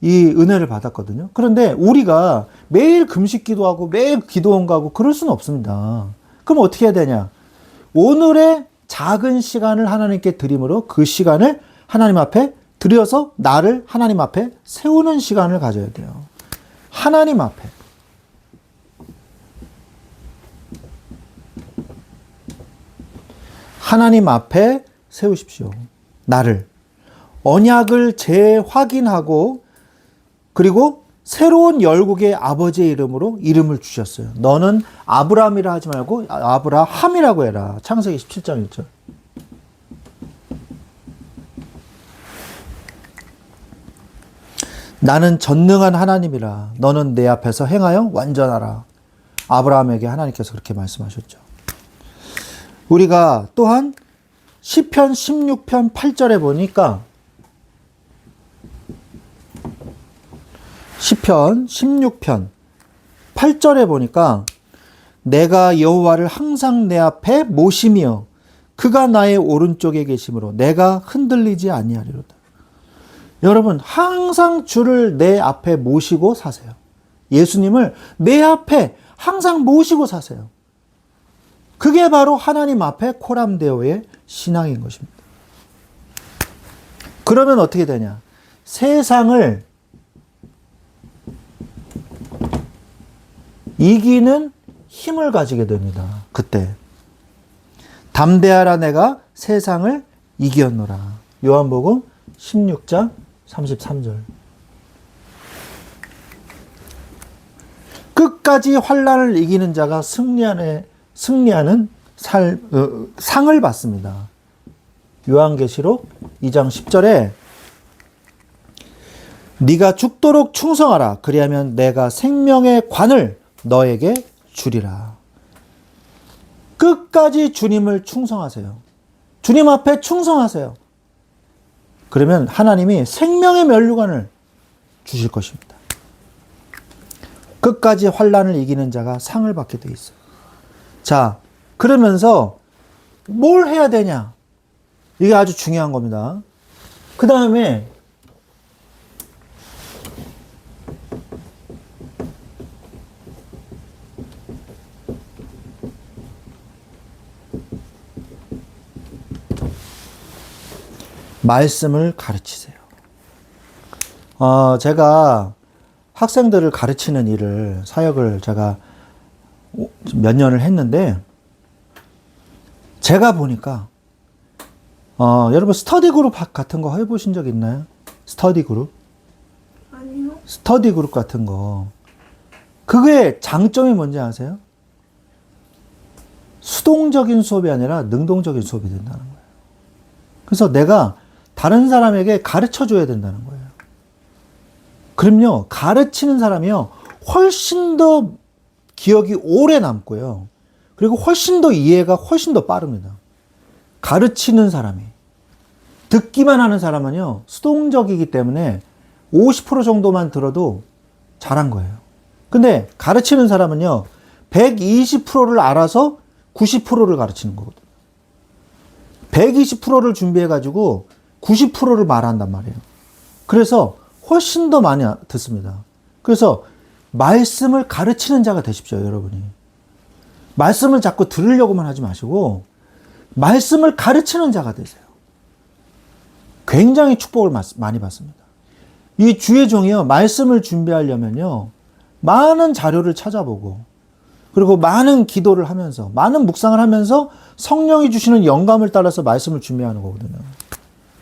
이 은혜를 받았거든요. 그런데 우리가 매일 금식 기도하고 매일 기도원 가고 그럴 수는 없습니다. 그럼 어떻게 해야 되냐? 오늘의 작은 시간을 하나님께 드림으로 그 시간을 하나님 앞에 드려서 나를 하나님 앞에 세우는 시간을 가져야 돼요. 하나님 앞에. 하나님 앞에 세우십시오. 나를. 언약을 재확인하고 그리고 새로운 열국의 아버지의 이름으로 이름을 주셨어요. 너는 아브라함이라 하지 말고 아브라함이라고 해라. 창세기 17장 1절. 나는 전능한 하나님이라. 너는 내 앞에서 행하여 완전하라. 아브라함에게 하나님께서 그렇게 말씀하셨죠. 우리가 또한 시편 16편 8절에 보니까 시편 16편 8절에 보니까 내가 여호와를 항상 내 앞에 모시며 그가 나의 오른쪽에 계심으로 내가 흔들리지 아니하리로다. 여러분 항상 주를 내 앞에 모시고 사세요. 예수님을 내 앞에 항상 모시고 사세요. 그게 바로 하나님 앞에 코람데오의 신앙인 것입니다. 그러면 어떻게 되냐? 세상을 이기는 힘을 가지게 됩니다. 그때 담대하라 내가 세상을 이겼노라. 요한복음 16장 33절. 끝까지 환난을 이기는 자가 승리하는 상을 받습니다. 요한계시록 2장 10절에 네가 죽도록 충성하라. 그리하면 내가 생명의 관을 너에게 주리라. 끝까지 주님을 충성하세요. 주님 앞에 충성하세요. 그러면 하나님이 생명의 면류관을 주실 것입니다. 끝까지 환난을 이기는 자가 상을 받게 돼 있어요. 자, 그러면서 뭘 해야 되냐? 이게 아주 중요한 겁니다. 그 다음에 말씀을 가르치세요. 제가 학생들을 가르치는 일을, 사역을 제가 몇 년을 했는데, 제가 보니까, 여러분 스터디 그룹 같은 거 해보신 적 있나요? 스터디 그룹? 아니요. 스터디 그룹 같은 거. 그게 장점이 뭔지 아세요? 수동적인 수업이 아니라 능동적인 수업이 된다는 거예요. 그래서 내가 다른 사람에게 가르쳐 줘야 된다는 거예요. 그럼요, 가르치는 사람이요, 훨씬 더 기억이 오래 남고요. 그리고 훨씬 더 이해가 훨씬 더 빠릅니다. 가르치는 사람이. 듣기만 하는 사람은요, 수동적이기 때문에 50% 정도만 들어도 잘한 거예요. 근데 가르치는 사람은요, 120%를 알아서 90%를 가르치는 거거든요. 120%를 준비해가지고 90%를 말한단 말이에요. 그래서 훨씬 더 많이 듣습니다. 그래서 말씀을 가르치는 자가 되십시오, 여러분이. 말씀을 자꾸 들으려고만 하지 마시고 말씀을 가르치는 자가 되세요. 굉장히 축복을 많이 받습니다. 이 주의 종이요, 말씀을 준비하려면요, 많은 자료를 찾아보고, 그리고 많은 기도를 하면서, 많은 묵상을 하면서 성령이 주시는 영감을 따라서 말씀을 준비하는 거거든요.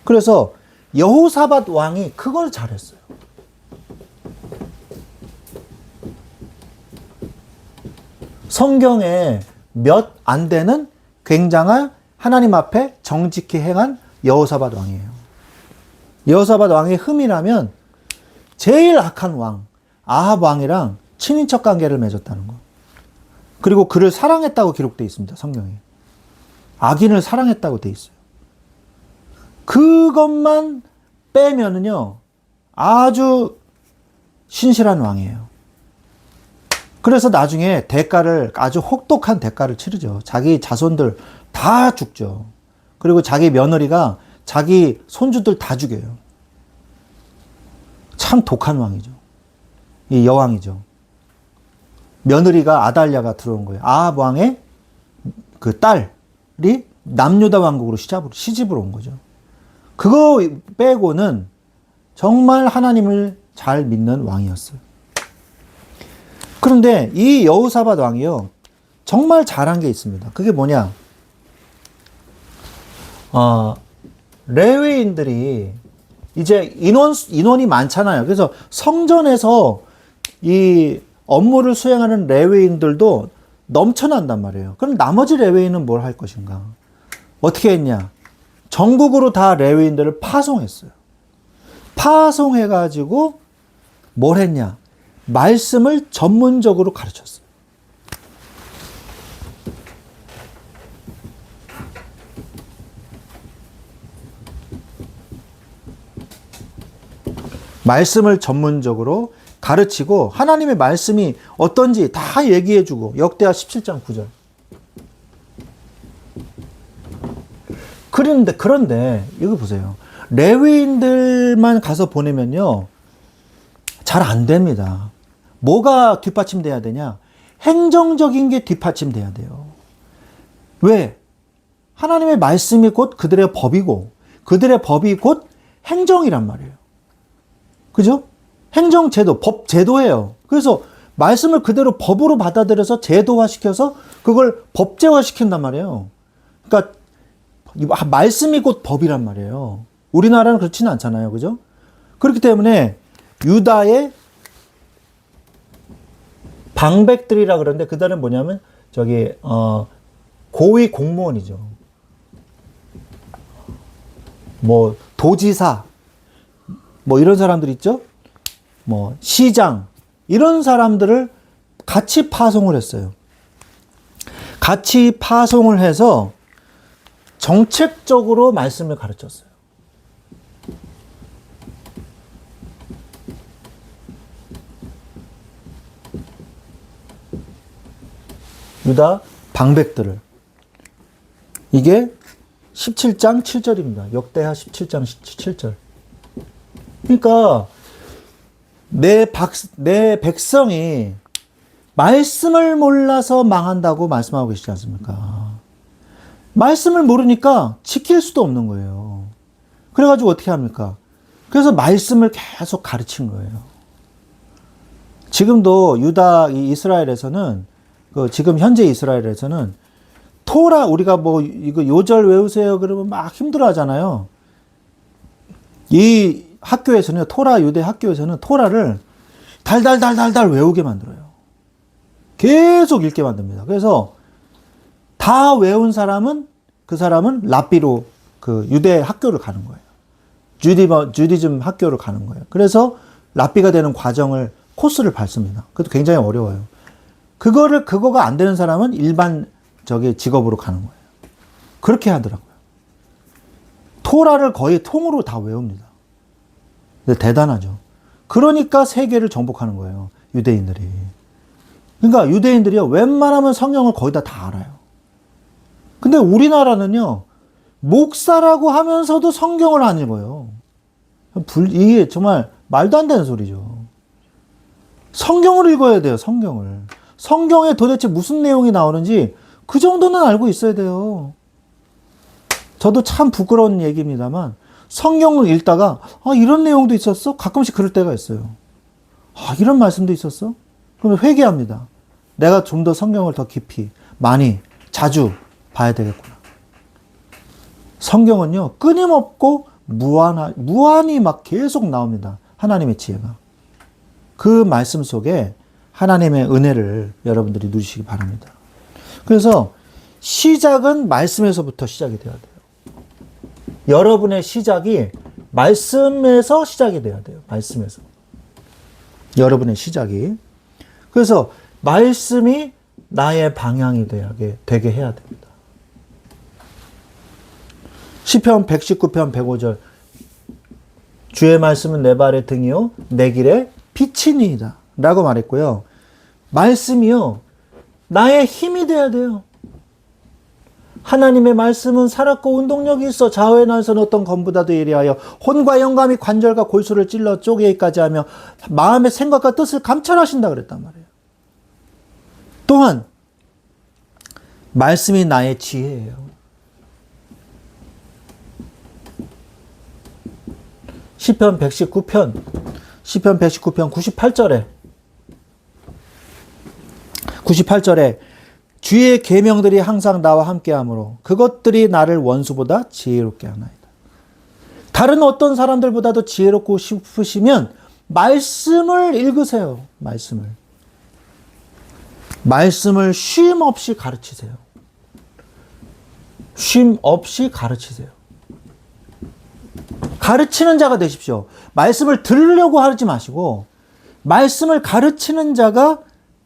그래서 여호사밧 왕이 그걸 잘했어요. 성경에 몇 안 되는 굉장한 하나님 앞에 정직히 행한 여호사밧 왕이에요. 여호사밧 왕의 흠이라면 제일 악한 왕, 아합 왕이랑 친인척 관계를 맺었다는 거. 그리고 그를 사랑했다고 기록되어 있습니다, 성경에. 악인을 사랑했다고 되어 있어요. 그것만 빼면은요, 아주 신실한 왕이에요. 그래서 나중에 대가를, 아주 혹독한 대가를 치르죠. 자기 자손들 다 죽죠. 그리고 자기 며느리가 자기 손주들 다 죽여요. 참 독한 왕이죠. 이 여왕이죠. 며느리가 아달랴가 들어온 거예요. 아합 왕의 그 딸이 남유다 왕국으로 시집을 온 거죠. 그거 빼고는 정말 하나님을 잘 믿는 왕이었어요. 그런데 이 여호사밧 왕이요, 정말 잘한 게 있습니다. 그게 뭐냐? 레위인들이 이제 인원이 많잖아요. 그래서 성전에서 이 업무를 수행하는 레위인들도 넘쳐난단 말이에요. 그럼 나머지 레위인은 뭘 할 것인가? 어떻게 했냐? 전국으로 다 레위인들을 파송했어요. 파송해가지고 뭘 했냐? 말씀을 전문적으로 가르쳤어요. 말씀을 전문적으로 가르치고 하나님의 말씀이 어떤지 다 얘기해주고, 역대하 17장 9절. 그런데 이거 보세요. 레위인들만 가서 보내면요, 잘 안 됩니다. 뭐가 뒷받침돼야 되냐? 행정적인 게 뒷받침돼야 돼요. 왜? 하나님의 말씀이 곧 그들의 법이고, 그들의 법이 곧 행정이란 말이에요. 그죠? 행정제도, 법제도예요. 그래서 말씀을 그대로 법으로 받아들여서 제도화시켜서 그걸 법제화시킨단 말이에요. 그러니까 말씀이 곧 법이란 말이에요. 우리나라는 그렇지는 않잖아요. 그죠? 그렇기 때문에 유다의 방백들이라 그러는데, 그들은 뭐냐면 고위 공무원이죠. 뭐 도지사, 뭐 이런 사람들 있죠? 뭐 시장, 이런 사람들을 같이 파송을 했어요. 같이 파송을 해서 정책적으로 말씀을 가르쳤어요. 유다 방백들을. 이게 17장 7절입니다. 역대하 17장 7절. 그러니까 내 백성이 말씀을 몰라서 망한다고 말씀하고 계시지 않습니까? 말씀을 모르니까 지킬 수도 없는 거예요. 그래가지고 어떻게 합니까? 그래서 말씀을 계속 가르친 거예요. 지금도 유다, 이스라엘에서는, 지금 현재 이스라엘에서는 토라, 우리가 뭐, 이거 요절 외우세요. 그러면 막 힘들어 하잖아요. 이 학교에서는, 토라, 유대 학교에서는 토라를 달달달달달 외우게 만들어요. 계속 읽게 만듭니다. 그래서 다 외운 사람은, 그 사람은 랍비로 그 유대 학교를 가는 거예요. 주디즘 학교를 가는 거예요. 그래서 랍비가 되는 과정을, 코스를 밟습니다. 그것도 굉장히 어려워요. 그거가 안 되는 사람은 일반 직업으로 가는 거예요. 그렇게 하더라고요. 토라를 거의 통으로 다 외웁니다. 대단하죠. 그러니까 세계를 정복하는 거예요. 유대인들이. 그러니까 유대인들이요, 웬만하면 성경을 거의 다 알아요. 근데 우리나라는요, 목사라고 하면서도 성경을 안 읽어요. 이게 정말 말도 안 되는 소리죠. 성경을 읽어야 돼요, 성경을. 성경에 도대체 무슨 내용이 나오는지 그 정도는 알고 있어야 돼요. 저도 참 부끄러운 얘기입니다만, 성경을 읽다가, 이런 내용도 있었어? 가끔씩 그럴 때가 있어요. 이런 말씀도 있었어? 그러면 회개합니다. 내가 좀 더 성경을 더 깊이, 많이, 자주 봐야 되겠구나. 성경은요, 끊임없고 무한히 막 계속 나옵니다. 하나님의 지혜가. 그 말씀 속에 하나님의 은혜를 여러분들이 누리시기 바랍니다. 그래서 시작은 말씀에서부터 시작이 되어야 돼요. 여러분의 시작이 말씀에서 시작이 돼야 돼요. 말씀에서. 여러분의 시작이. 그래서 말씀이 나의 방향이 되게 해야 됩니다. 시편 119편 105절. 주의 말씀은 내 발의 등이요 내 길에 빛이니이다 라고 말했고요. 말씀이요, 나의 힘이 돼야 돼요. 하나님의 말씀은 살았고 운동력이 있어 좌우에 나서는 어떤 검보다도 예리하여 혼과 영감이 관절과 골수를 찔러 쪼개기까지 하며 마음의 생각과 뜻을 감찰하신다 그랬단 말이에요. 또한 말씀이 나의 지혜예요. 시편 119편 98절에 주의 계명들이 항상 나와 함께하므로 그것들이 나를 원수보다 지혜롭게 하나이다. 다른 어떤 사람들보다도 지혜롭고 싶으시면 말씀을 읽으세요. 말씀을 쉼 없이 가르치세요. 쉼 없이 가르치세요. 가르치는 자가 되십시오. 말씀을 들으려고 하지 마시고 말씀을 가르치는 자가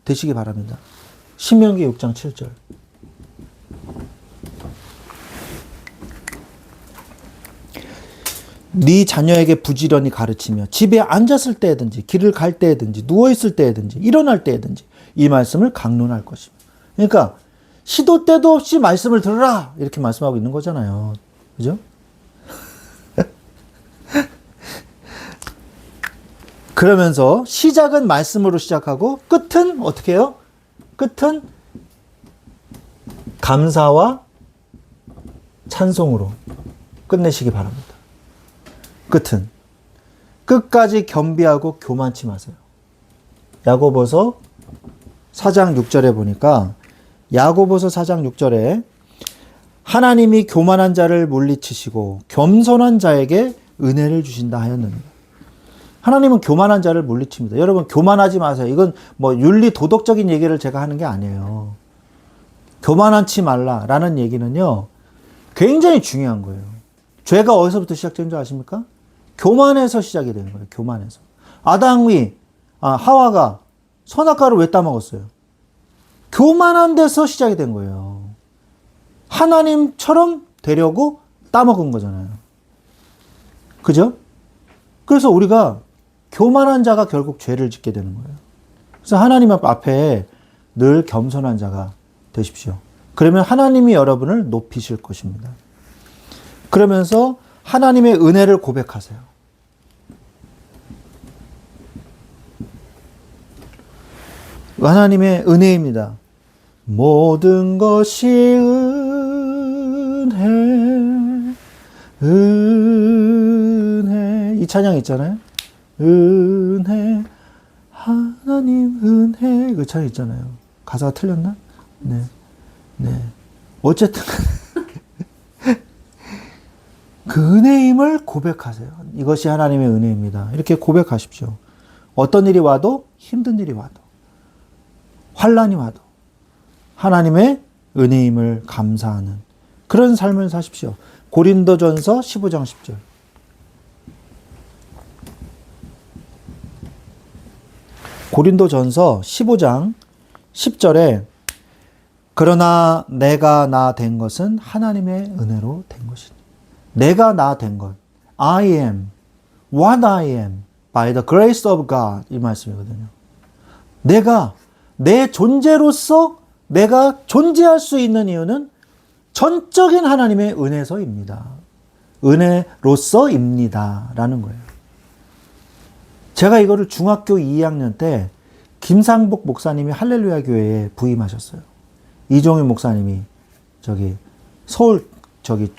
되시기 바랍니다. 신명기 6장 7절. 네 자녀에게 부지런히 가르치며 집에 앉았을 때든지 길을 갈 때든지 누워있을 때든지 일어날 때든지 이 말씀을 강론할 것이며. 그러니까 시도 때도 없이 말씀을 들으라 이렇게 말씀하고 있는 거잖아요. 그죠? 그러면서 시작은 말씀으로 시작하고 끝은 어떻게 해요? 끝은 감사와 찬송으로 끝내시기 바랍니다. 끝은 끝까지 겸비하고 교만치 마세요. 야고보서 4장 6절에 보니까 야고보서 4장 6절에 하나님이 교만한 자를 물리치시고 겸손한 자에게 은혜를 주신다 하였느니라. 하나님은 교만한 자를 물리칩니다. 여러분 교만하지 마세요. 이건 뭐 윤리 도덕적인 얘기를 제가 하는 게 아니에요. 교만하지 말라라는 얘기는요, 굉장히 중요한 거예요. 죄가 어디서부터 시작된 줄 아십니까? 교만에서 시작이 되는 거예요. 교만에서. 하와가 선악과를 왜 따먹었어요? 교만한 데서 시작이 된 거예요. 하나님처럼 되려고 따먹은 거잖아요. 그죠? 그래서 우리가 교만한 자가 결국 죄를 짓게 되는 거예요. 그래서 하나님 앞에 늘 겸손한 자가 되십시오. 그러면 하나님이 여러분을 높이실 것입니다. 그러면서 하나님의 은혜를 고백하세요. 하나님의 은혜입니다. 모든 것이 은혜. 이 찬양 있잖아요. 은혜, 하나님 은혜. 그 찬양 있잖아요. 가사가 틀렸나? 네. 네. 어쨌든 그 은혜임을 고백하세요. 이것이 하나님의 은혜입니다. 이렇게 고백하십시오. 어떤 일이 와도, 힘든 일이 와도, 환난이 와도 하나님의 은혜임을 감사하는 그런 삶을 사십시오. 고린도전서 15장 10절. 고린도전서 15장 10절에 그러나 내가 나 된 것은 하나님의 은혜로 된 것이니. 내가 나 된 것. I am what I am by the grace of God. 이 말씀이거든요. 내가 내 존재로서 내가 존재할 수 있는 이유는 전적인 하나님의 은혜서입니다. 은혜로서입니다. 라는 거예요. 제가 이거를 중학교 2학년 때 김상복 목사님이 할렐루야 교회에 부임하셨어요. 이종일 목사님이 서울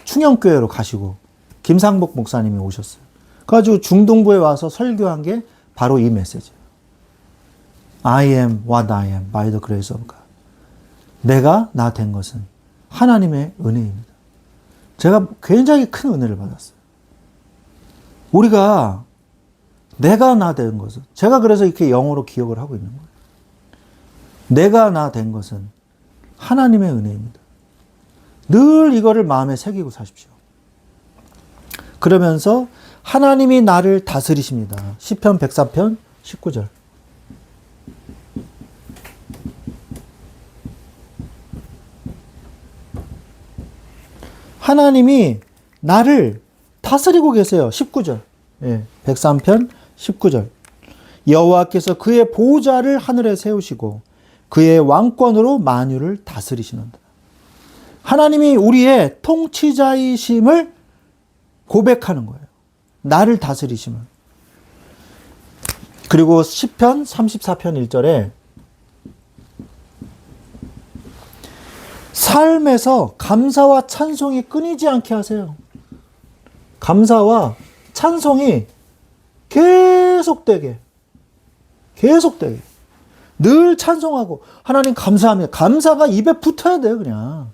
충영교회로 가시고 김상복 목사님이 오셨어요. 그래가지고 중동부에 와서 설교한 게 바로 이 메시지예요. I am what I am by the grace of God. 내가 나 된 것은 하나님의 은혜입니다. 제가 굉장히 큰 은혜를 받았어요. 우리가 내가 나 된 것은, 제가 그래서 이렇게 영어로 기억을 하고 있는 거예요. 내가 나 된 것은 하나님의 은혜입니다. 늘 이거를 마음에 새기고 사십시오. 그러면서 하나님이 나를 다스리십니다. 시편 104편 19절. 하나님이 나를 다스리고 계세요. 19절. 예, 103편 19절. 여호와께서 그의 보호자를 하늘에 세우시고 그의 왕권으로 만유를 다스리시는다. 하나님이 우리의 통치자이심을 고백하는 거예요. 나를 다스리심을. 그리고 시편 34편 1절에 삶에서 감사와 찬송이 끊이지 않게 하세요. 감사와 찬송이 계속되게 늘 찬송하고 하나님 감사합니다. 감사가 입에 붙어야 돼요. 그냥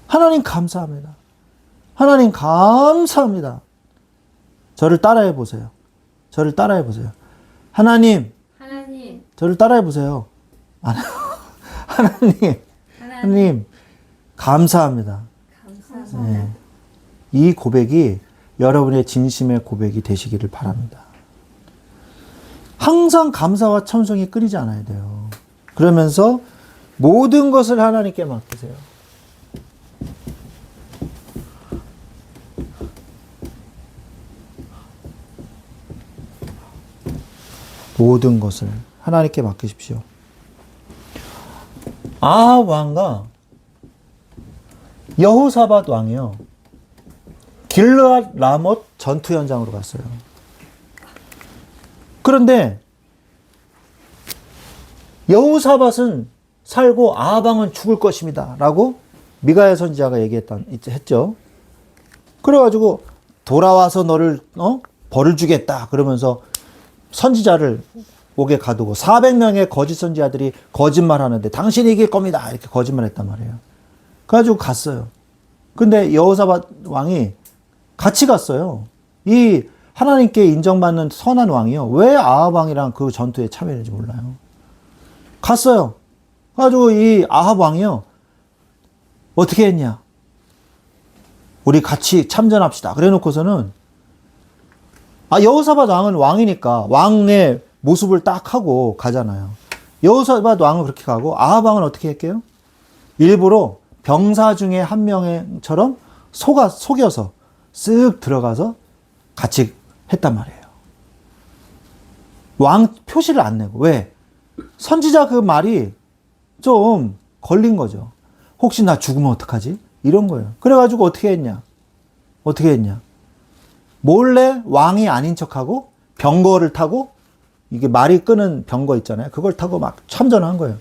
하나님 감사합니다. 하나님 감사합니다. 저를 따라해 보세요. 하나님 저를 따라해 보세요. 하나님 감사합니다. 네. 이 고백이 여러분의 진심의 고백이 되시기를 바랍니다. 항상 감사와 찬송이 끊이지 않아야 돼요. 그러면서 모든 것을 하나님께 맡기세요. 모든 것을 하나님께 맡기십시오. 아합 왕과 여호사밧 왕이요, 길르앗 라못 전투 현장으로 갔어요. 그런데 여호사밧은 살고 아합 왕은 죽을 것입니다 라고 미가야 선지자가 했죠. 그래가지고 돌아와서 너를 벌을 주겠다 그러면서 선지자를 옥에 가두고 400명의 거짓 선지자들이 거짓말하는데 당신이 이길 겁니다 이렇게 거짓말했단 말이에요. 그래가지고 갔어요. 근데 여호사밧 왕이 같이 갔어요. 이 하나님께 인정받는 선한 왕이요, 왜 아합 왕이랑 그 전투에 참여했는지 몰라요. 갔어요. 그래가지고 이 아합 왕이요, 어떻게 했냐, 우리 같이 참전합시다 그래 놓고서는 여호사밧 왕은 왕이니까 왕의 모습을 딱 하고 가잖아요. 여호사밧 왕은 그렇게 가고 아합 왕은 어떻게 할게요? 일부러 병사 중에 한 명처럼 속여서 쓱 들어가서 같이 했단 말이에요. 왕 표시를 안 내고. 왜? 선지자 그 말이 좀 걸린 거죠. 혹시 나 죽으면 어떡하지? 이런 거예요. 그래가지고 어떻게 했냐? 몰래 왕이 아닌 척하고 병거를 타고, 이게 말이 끄는 병거 있잖아요. 그걸 타고 막 참전한 거예요.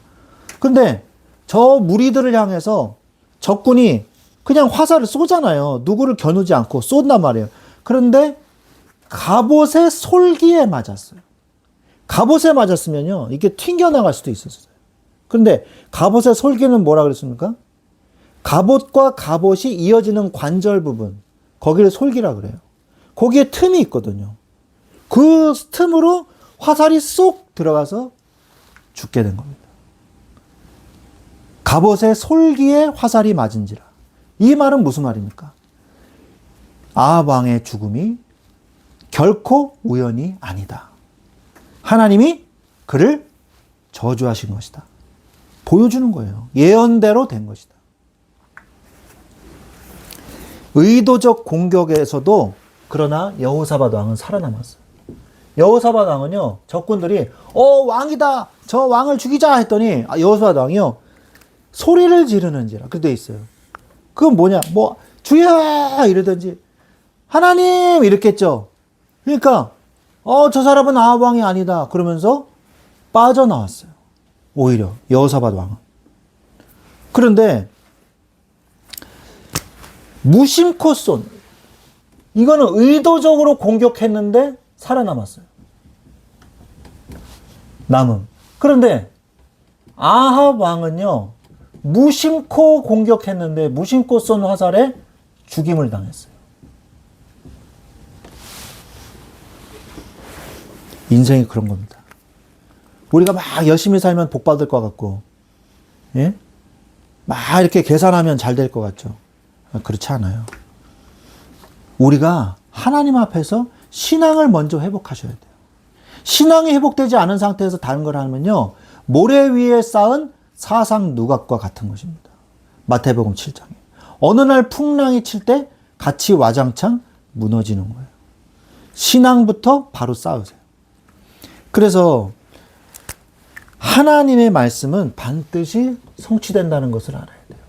근데 저 무리들을 향해서 적군이 그냥 화살을 쏘잖아요. 누구를 겨누지 않고 쏜단 말이에요. 그런데 갑옷의 솔기에 맞았어요. 갑옷에 맞았으면요, 이게 튕겨나갈 수도 있었어요. 그런데 갑옷의 솔기는 뭐라 그랬습니까? 갑옷과 갑옷이 이어지는 관절 부분, 거기를 솔기라 그래요. 거기에 틈이 있거든요. 그 틈으로 화살이 쏙 들어가서 죽게 된 겁니다. 갑옷의 솔기에 화살이 맞은지라. 이 말은 무슨 말입니까? 아합 왕의 죽음이 결코 우연이 아니다. 하나님이 그를 저주하신 것이다. 보여주는 거예요. 예언대로 된 것이다. 의도적 공격에서도 그러나 여호사밧 왕은 살아남았어요. 여호사밧 왕은요, 적군들이 왕이다, 저 왕을 죽이자 했더니 여호사밧 왕이요, 소리를 지르는지라 그렇게 돼 있어요. 그건 뭐냐, 주야 이러든지 하나님 이랬겠죠. 그러니까 저 사람은 아합 왕이 아니다 그러면서 빠져나왔어요. 오히려 여호사밧 왕은. 그런데 무심코 쏜, 이거는 의도적으로 공격했는데 살아남았어요. 남음. 그런데 아합 왕은요, 무심코 공격했는데 무심코 쏜 화살에 죽임을 당했어요. 인생이 그런 겁니다. 우리가 막 열심히 살면 복 받을 것 같고, 예? 막 이렇게 계산하면 잘 될 것 같죠. 그렇지 않아요. 우리가 하나님 앞에서 신앙을 먼저 회복하셔야 돼요. 신앙이 회복되지 않은 상태에서 다른 걸 하면요, 모래 위에 쌓은 사상 누각과 같은 것입니다. 마태복음 7장에. 어느 날 풍랑이 칠 때 같이 와장창 무너지는 거예요. 신앙부터 바로 쌓으세요. 그래서 하나님의 말씀은 반드시 성취된다는 것을 알아야 돼요.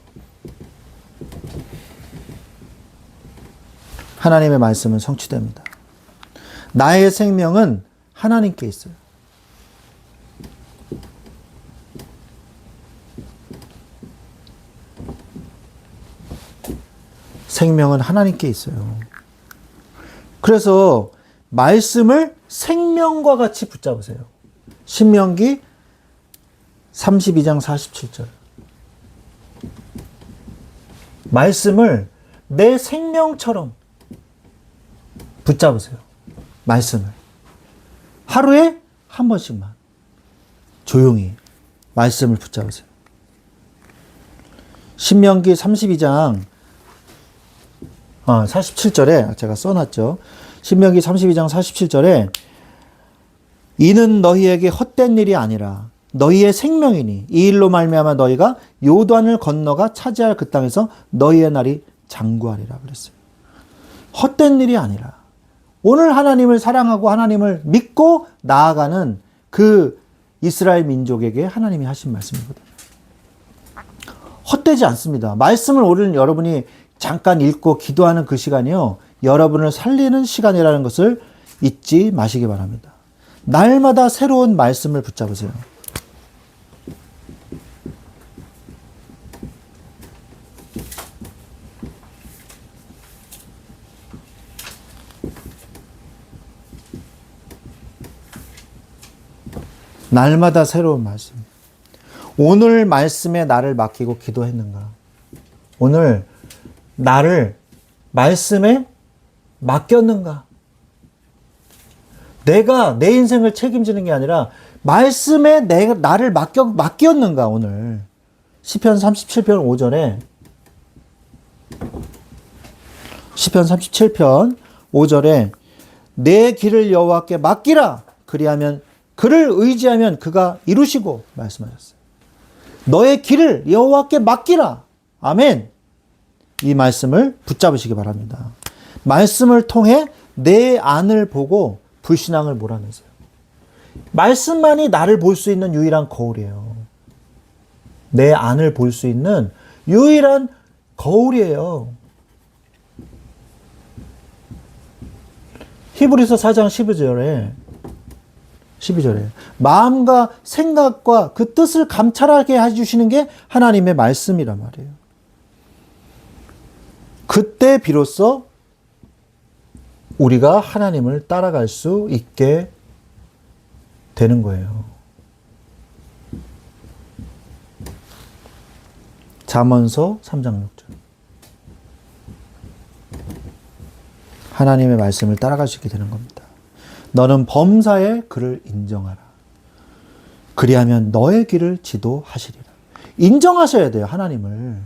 하나님의 말씀은 성취됩니다. 나의 생명은 하나님께 있어요. 생명은 하나님께 있어요. 그래서 말씀을 생명과 같이 붙잡으세요. 신명기 32장 47절. 말씀을 내 생명처럼 붙잡으세요. 말씀을. 하루에 한 번씩만 조용히 말씀을 붙잡으세요. 신명기 32장 47절에 제가 써놨죠. 신명기 32장 47절에 이는 너희에게 헛된 일이 아니라 너희의 생명이니 이 일로 말미암아 너희가 요단을 건너가 차지할 그 땅에서 너희의 날이 장구하리라 그랬어요. 헛된 일이 아니라 오늘 하나님을 사랑하고 하나님을 믿고 나아가는 그 이스라엘 민족에게 하나님이 하신 말씀이거든요. 헛되지 않습니다. 말씀을 오늘 여러분이 잠깐 읽고 기도하는 그 시간이요, 여러분을 살리는 시간이라는 것을 잊지 마시기 바랍니다. 날마다 새로운 말씀을 붙잡으세요. 날마다 새로운 말씀. 오늘 말씀에 나를 맡기고 기도했는가? 오늘 나를 말씀에 맡겼는가? 내가 내 인생을 책임지는 게 아니라 말씀에 나를 맡겼는가 오늘. 시편 37편 5절에 시편 37편 5절에 내 길을 여호와께 맡기라. 그리하면 그를 의지하면 그가 이루시고 말씀하셨어요. 너의 길을 여호와께 맡기라. 아멘. 이 말씀을 붙잡으시기 바랍니다. 말씀을 통해 내 안을 보고 불신앙을 몰아내세요. 말씀만이 나를 볼 수 있는 유일한 거울이에요. 내 안을 볼 수 있는 유일한 거울이에요. 히브리서 4장 12절에 마음과 생각과 그 뜻을 감찰하게 해주시는 게 하나님의 말씀이란 말이에요. 그때 비로소 우리가 하나님을 따라갈 수 있게 되는 거예요. 잠언서 3장 6절. 하나님의 말씀을 따라갈 수 있게 되는 겁니다. 너는 범사에 그를 인정하라. 그리하면 너의 길을 지도하시리라. 인정하셔야 돼요, 하나님을.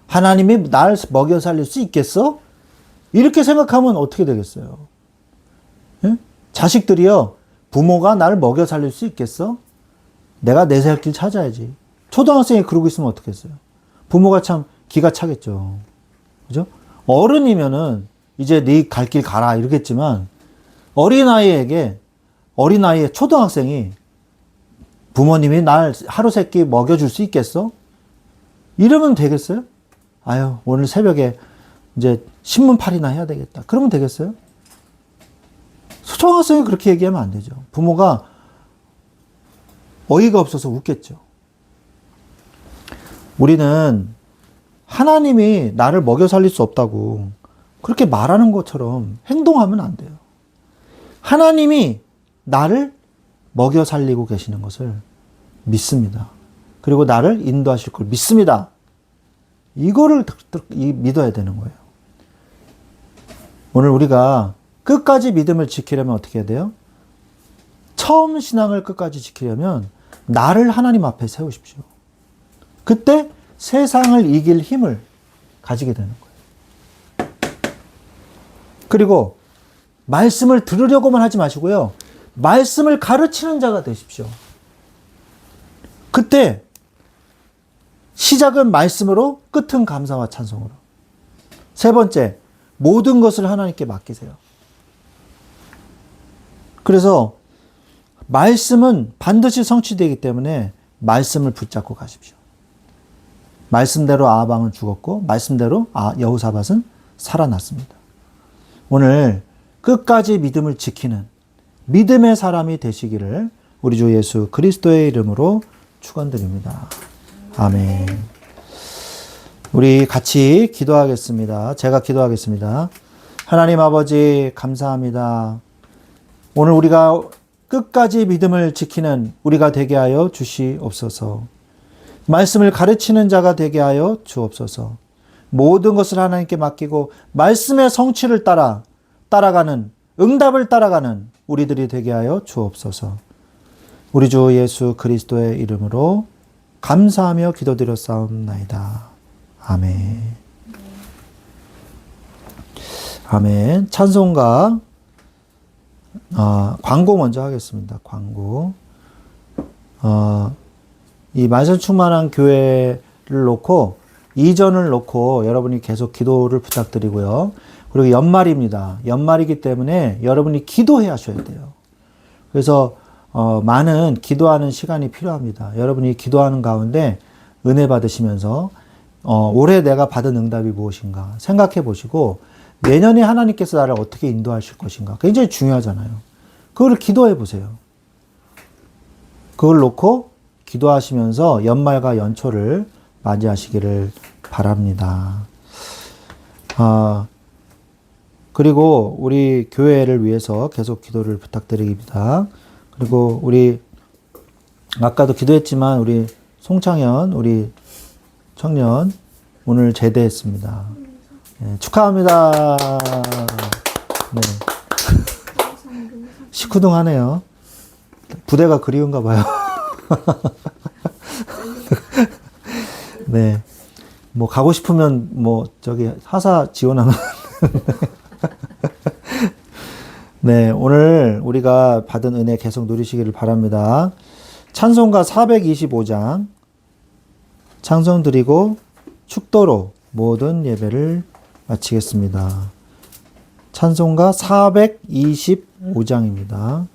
하나님이 날 먹여 살릴 수 있겠어? 이렇게 생각하면 어떻게 되겠어요? 예? 자식들이요, 부모가 나를 먹여 살릴 수 있겠어? 내가 내 살 길 찾아야지. 초등학생이 그러고 있으면 어떻겠어요? 부모가 참 기가 차겠죠. 그죠? 어른이면은 이제 네 갈 길 가라 이러겠지만 어린아이에 초등학생이 부모님이 날 하루 세끼 먹여줄 수 있겠어? 이러면 되겠어요? 아유, 오늘 새벽에 이제 신문팔이나 해야 되겠다. 그러면 되겠어요? 초등학생이 그렇게 얘기하면 안 되죠. 부모가 어이가 없어서 웃겠죠. 우리는 하나님이 나를 먹여 살릴 수 없다고 그렇게 말하는 것처럼 행동하면 안 돼요. 하나님이 나를 먹여 살리고 계시는 것을 믿습니다. 그리고 나를 인도하실 걸 믿습니다. 이거를 믿어야 되는 거예요. 오늘 우리가 끝까지 믿음을 지키려면 어떻게 해야 돼요? 처음 신앙을 끝까지 지키려면 나를 하나님 앞에 세우십시오. 그때 세상을 이길 힘을 가지게 되는 거예요. 그리고 말씀을 들으려고만 하지 마시고요. 말씀을 가르치는 자가 되십시오. 그때 시작은 말씀으로, 끝은 감사와 찬송으로. 세 번째, 모든 것을 하나님께 맡기세요. 그래서 말씀은 반드시 성취되기 때문에 말씀을 붙잡고 가십시오. 말씀대로 아방은 죽었고 말씀대로 여호사밧은 살아났습니다. 오늘 끝까지 믿음을 지키는 믿음의 사람이 되시기를 우리 주 예수 그리스도의 이름으로 축원드립니다. 아멘. 우리 같이 기도하겠습니다. 제가 기도하겠습니다. 하나님 아버지 감사합니다. 오늘 우리가 끝까지 믿음을 지키는 우리가 되게 하여 주시옵소서. 말씀을 가르치는 자가 되게 하여 주옵소서. 모든 것을 하나님께 맡기고 말씀의 성취를 따라가는, 응답을 따라가는 우리들이 되게 하여 주옵소서. 우리 주 예수 그리스도의 이름으로 감사하며 기도드렸사옵나이다. 아멘. 아멘. 찬송가 광고 먼저 하겠습니다. 광고. 이 말씀 충만한 교회를 놓고 이전을 놓고 여러분이 계속 기도를 부탁드리고요. 그리고 연말입니다. 연말이기 때문에 여러분이 기도해야 하셔야 돼요. 그래서 많은 기도하는 시간이 필요합니다. 여러분이 기도하는 가운데 은혜 받으시면서 올해 내가 받은 응답이 무엇인가 생각해 보시고 내년에 하나님께서 나를 어떻게 인도하실 것인가 굉장히 중요하잖아요. 그걸 기도해 보세요. 그걸 놓고 기도하시면서 연말과 연초를 맞이하시기를 바랍니다. 그리고 우리 교회를 위해서 계속 기도를 부탁드립니다. 그리고 우리 아까도 기도했지만 우리 송창현 우리 청년 오늘 제대했습니다. 네, 축하합니다. 네. 시크둥하네요. 부대가 그리운가 봐요. 네. 뭐 가고 싶으면 뭐 저기 하사 지원하면 네, 오늘 우리가 받은 은혜 계속 누리시기를 바랍니다. 찬송가 425장 찬송 드리고 축도로 모든 예배를 마치겠습니다. 찬송가 425장입니다.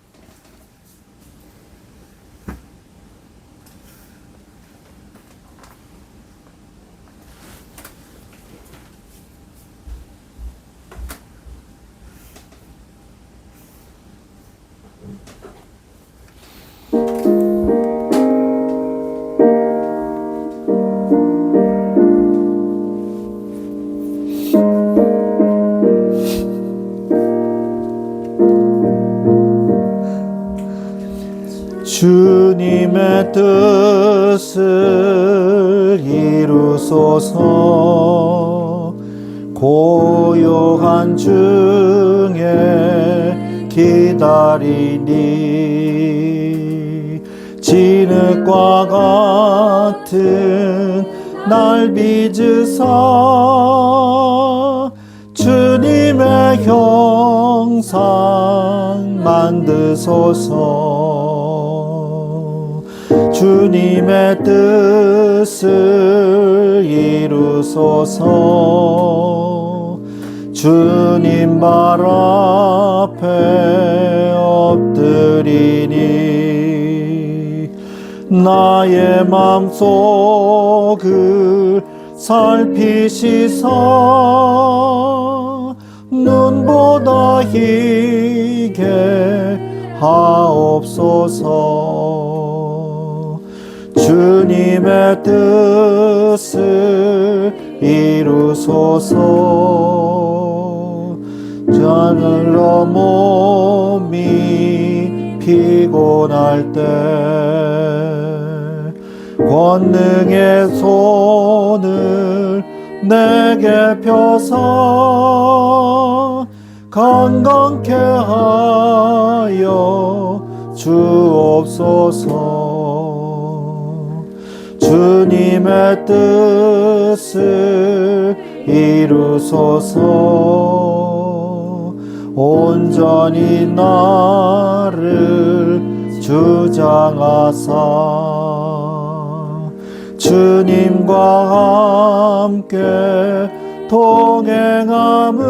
주님의 뜻을 이루소서. 고요한 중에 기다리니 진흙과 같은 날 빚으사 주님의 형상 만드소서. 주님의 뜻을 이루소서. 주님 발 앞에 엎드리니 나의 맘속을 살피시사 눈보다 희게 하옵소서. 주님의 뜻을 이루소서. 하늘로 몸이 피곤할 때 권능의 손을 내게 펴서 건강케 하여 주옵소서. 주님의 뜻을 이루소서. 온전히 나를 주장하사 주님과 함께 동행함을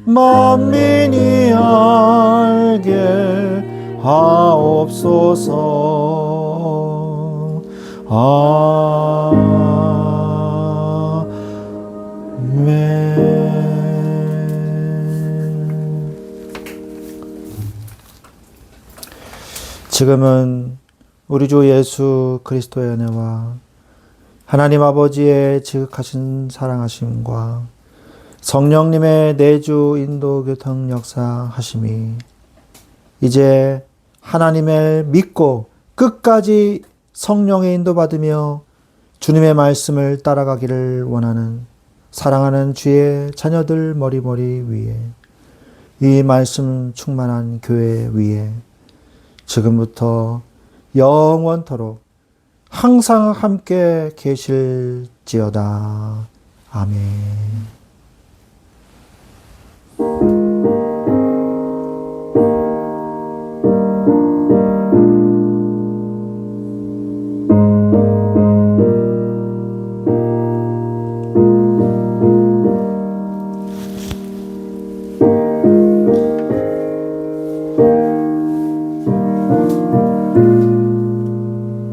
만민이 알게 하옵소서. 아멘. 지금은 우리 주 예수 그리스도의 은혜와 하나님 아버지의 지극하신 사랑하심과 성령님의 내주 인도 교통 역사하심이 이제 하나님을 믿고 끝까지 성령의 인도받으며 주님의 말씀을 따라가기를 원하는 사랑하는 주의 자녀들 머리머리 위에 이 말씀 충만한 교회 위에 지금부터 영원토록 항상 함께 계실지어다. 아멘.